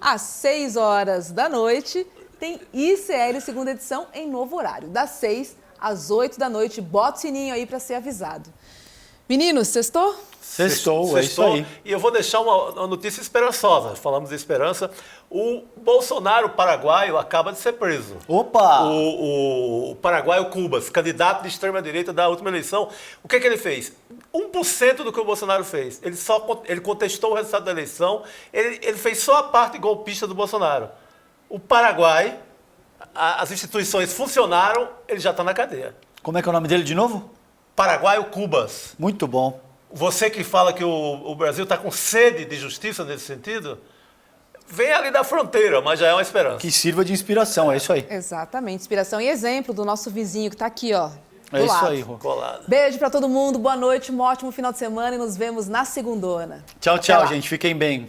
Speaker 1: às 6 horas da noite, tem ICL segunda edição em novo horário, das 6 às 8 da noite. Bota o sininho aí para ser avisado. Meninos, sextou?
Speaker 3: Sextou, é isso aí.
Speaker 2: E eu vou deixar uma notícia esperançosa. Falamos de esperança. O Bolsonaro paraguaio acaba de ser preso.
Speaker 3: Opa!
Speaker 2: O paraguaio Cubas, candidato de extrema-direita da última eleição. O que ele fez? 1% do que o Bolsonaro fez. Ele contestou o resultado da eleição. Ele fez só a parte golpista do Bolsonaro. O Paraguai, as instituições funcionaram, ele já está na cadeia.
Speaker 3: Como é que é o nome dele de novo?
Speaker 2: Paraguaio Cubas.
Speaker 3: Muito bom.
Speaker 2: Você que fala que o Brasil está com sede de justiça nesse sentido, vem ali da fronteira, mas já é uma esperança.
Speaker 3: Que sirva de inspiração, é isso aí.
Speaker 1: Exatamente, inspiração e exemplo do nosso vizinho que está aqui, ó. Do
Speaker 3: É isso
Speaker 1: lado.
Speaker 3: aí, Rô.
Speaker 2: Colado.
Speaker 1: Beijo para todo mundo, boa noite, um ótimo final de semana e nos vemos na segundona.
Speaker 3: Tchau,
Speaker 1: Até lá.
Speaker 3: gente. Fiquem bem.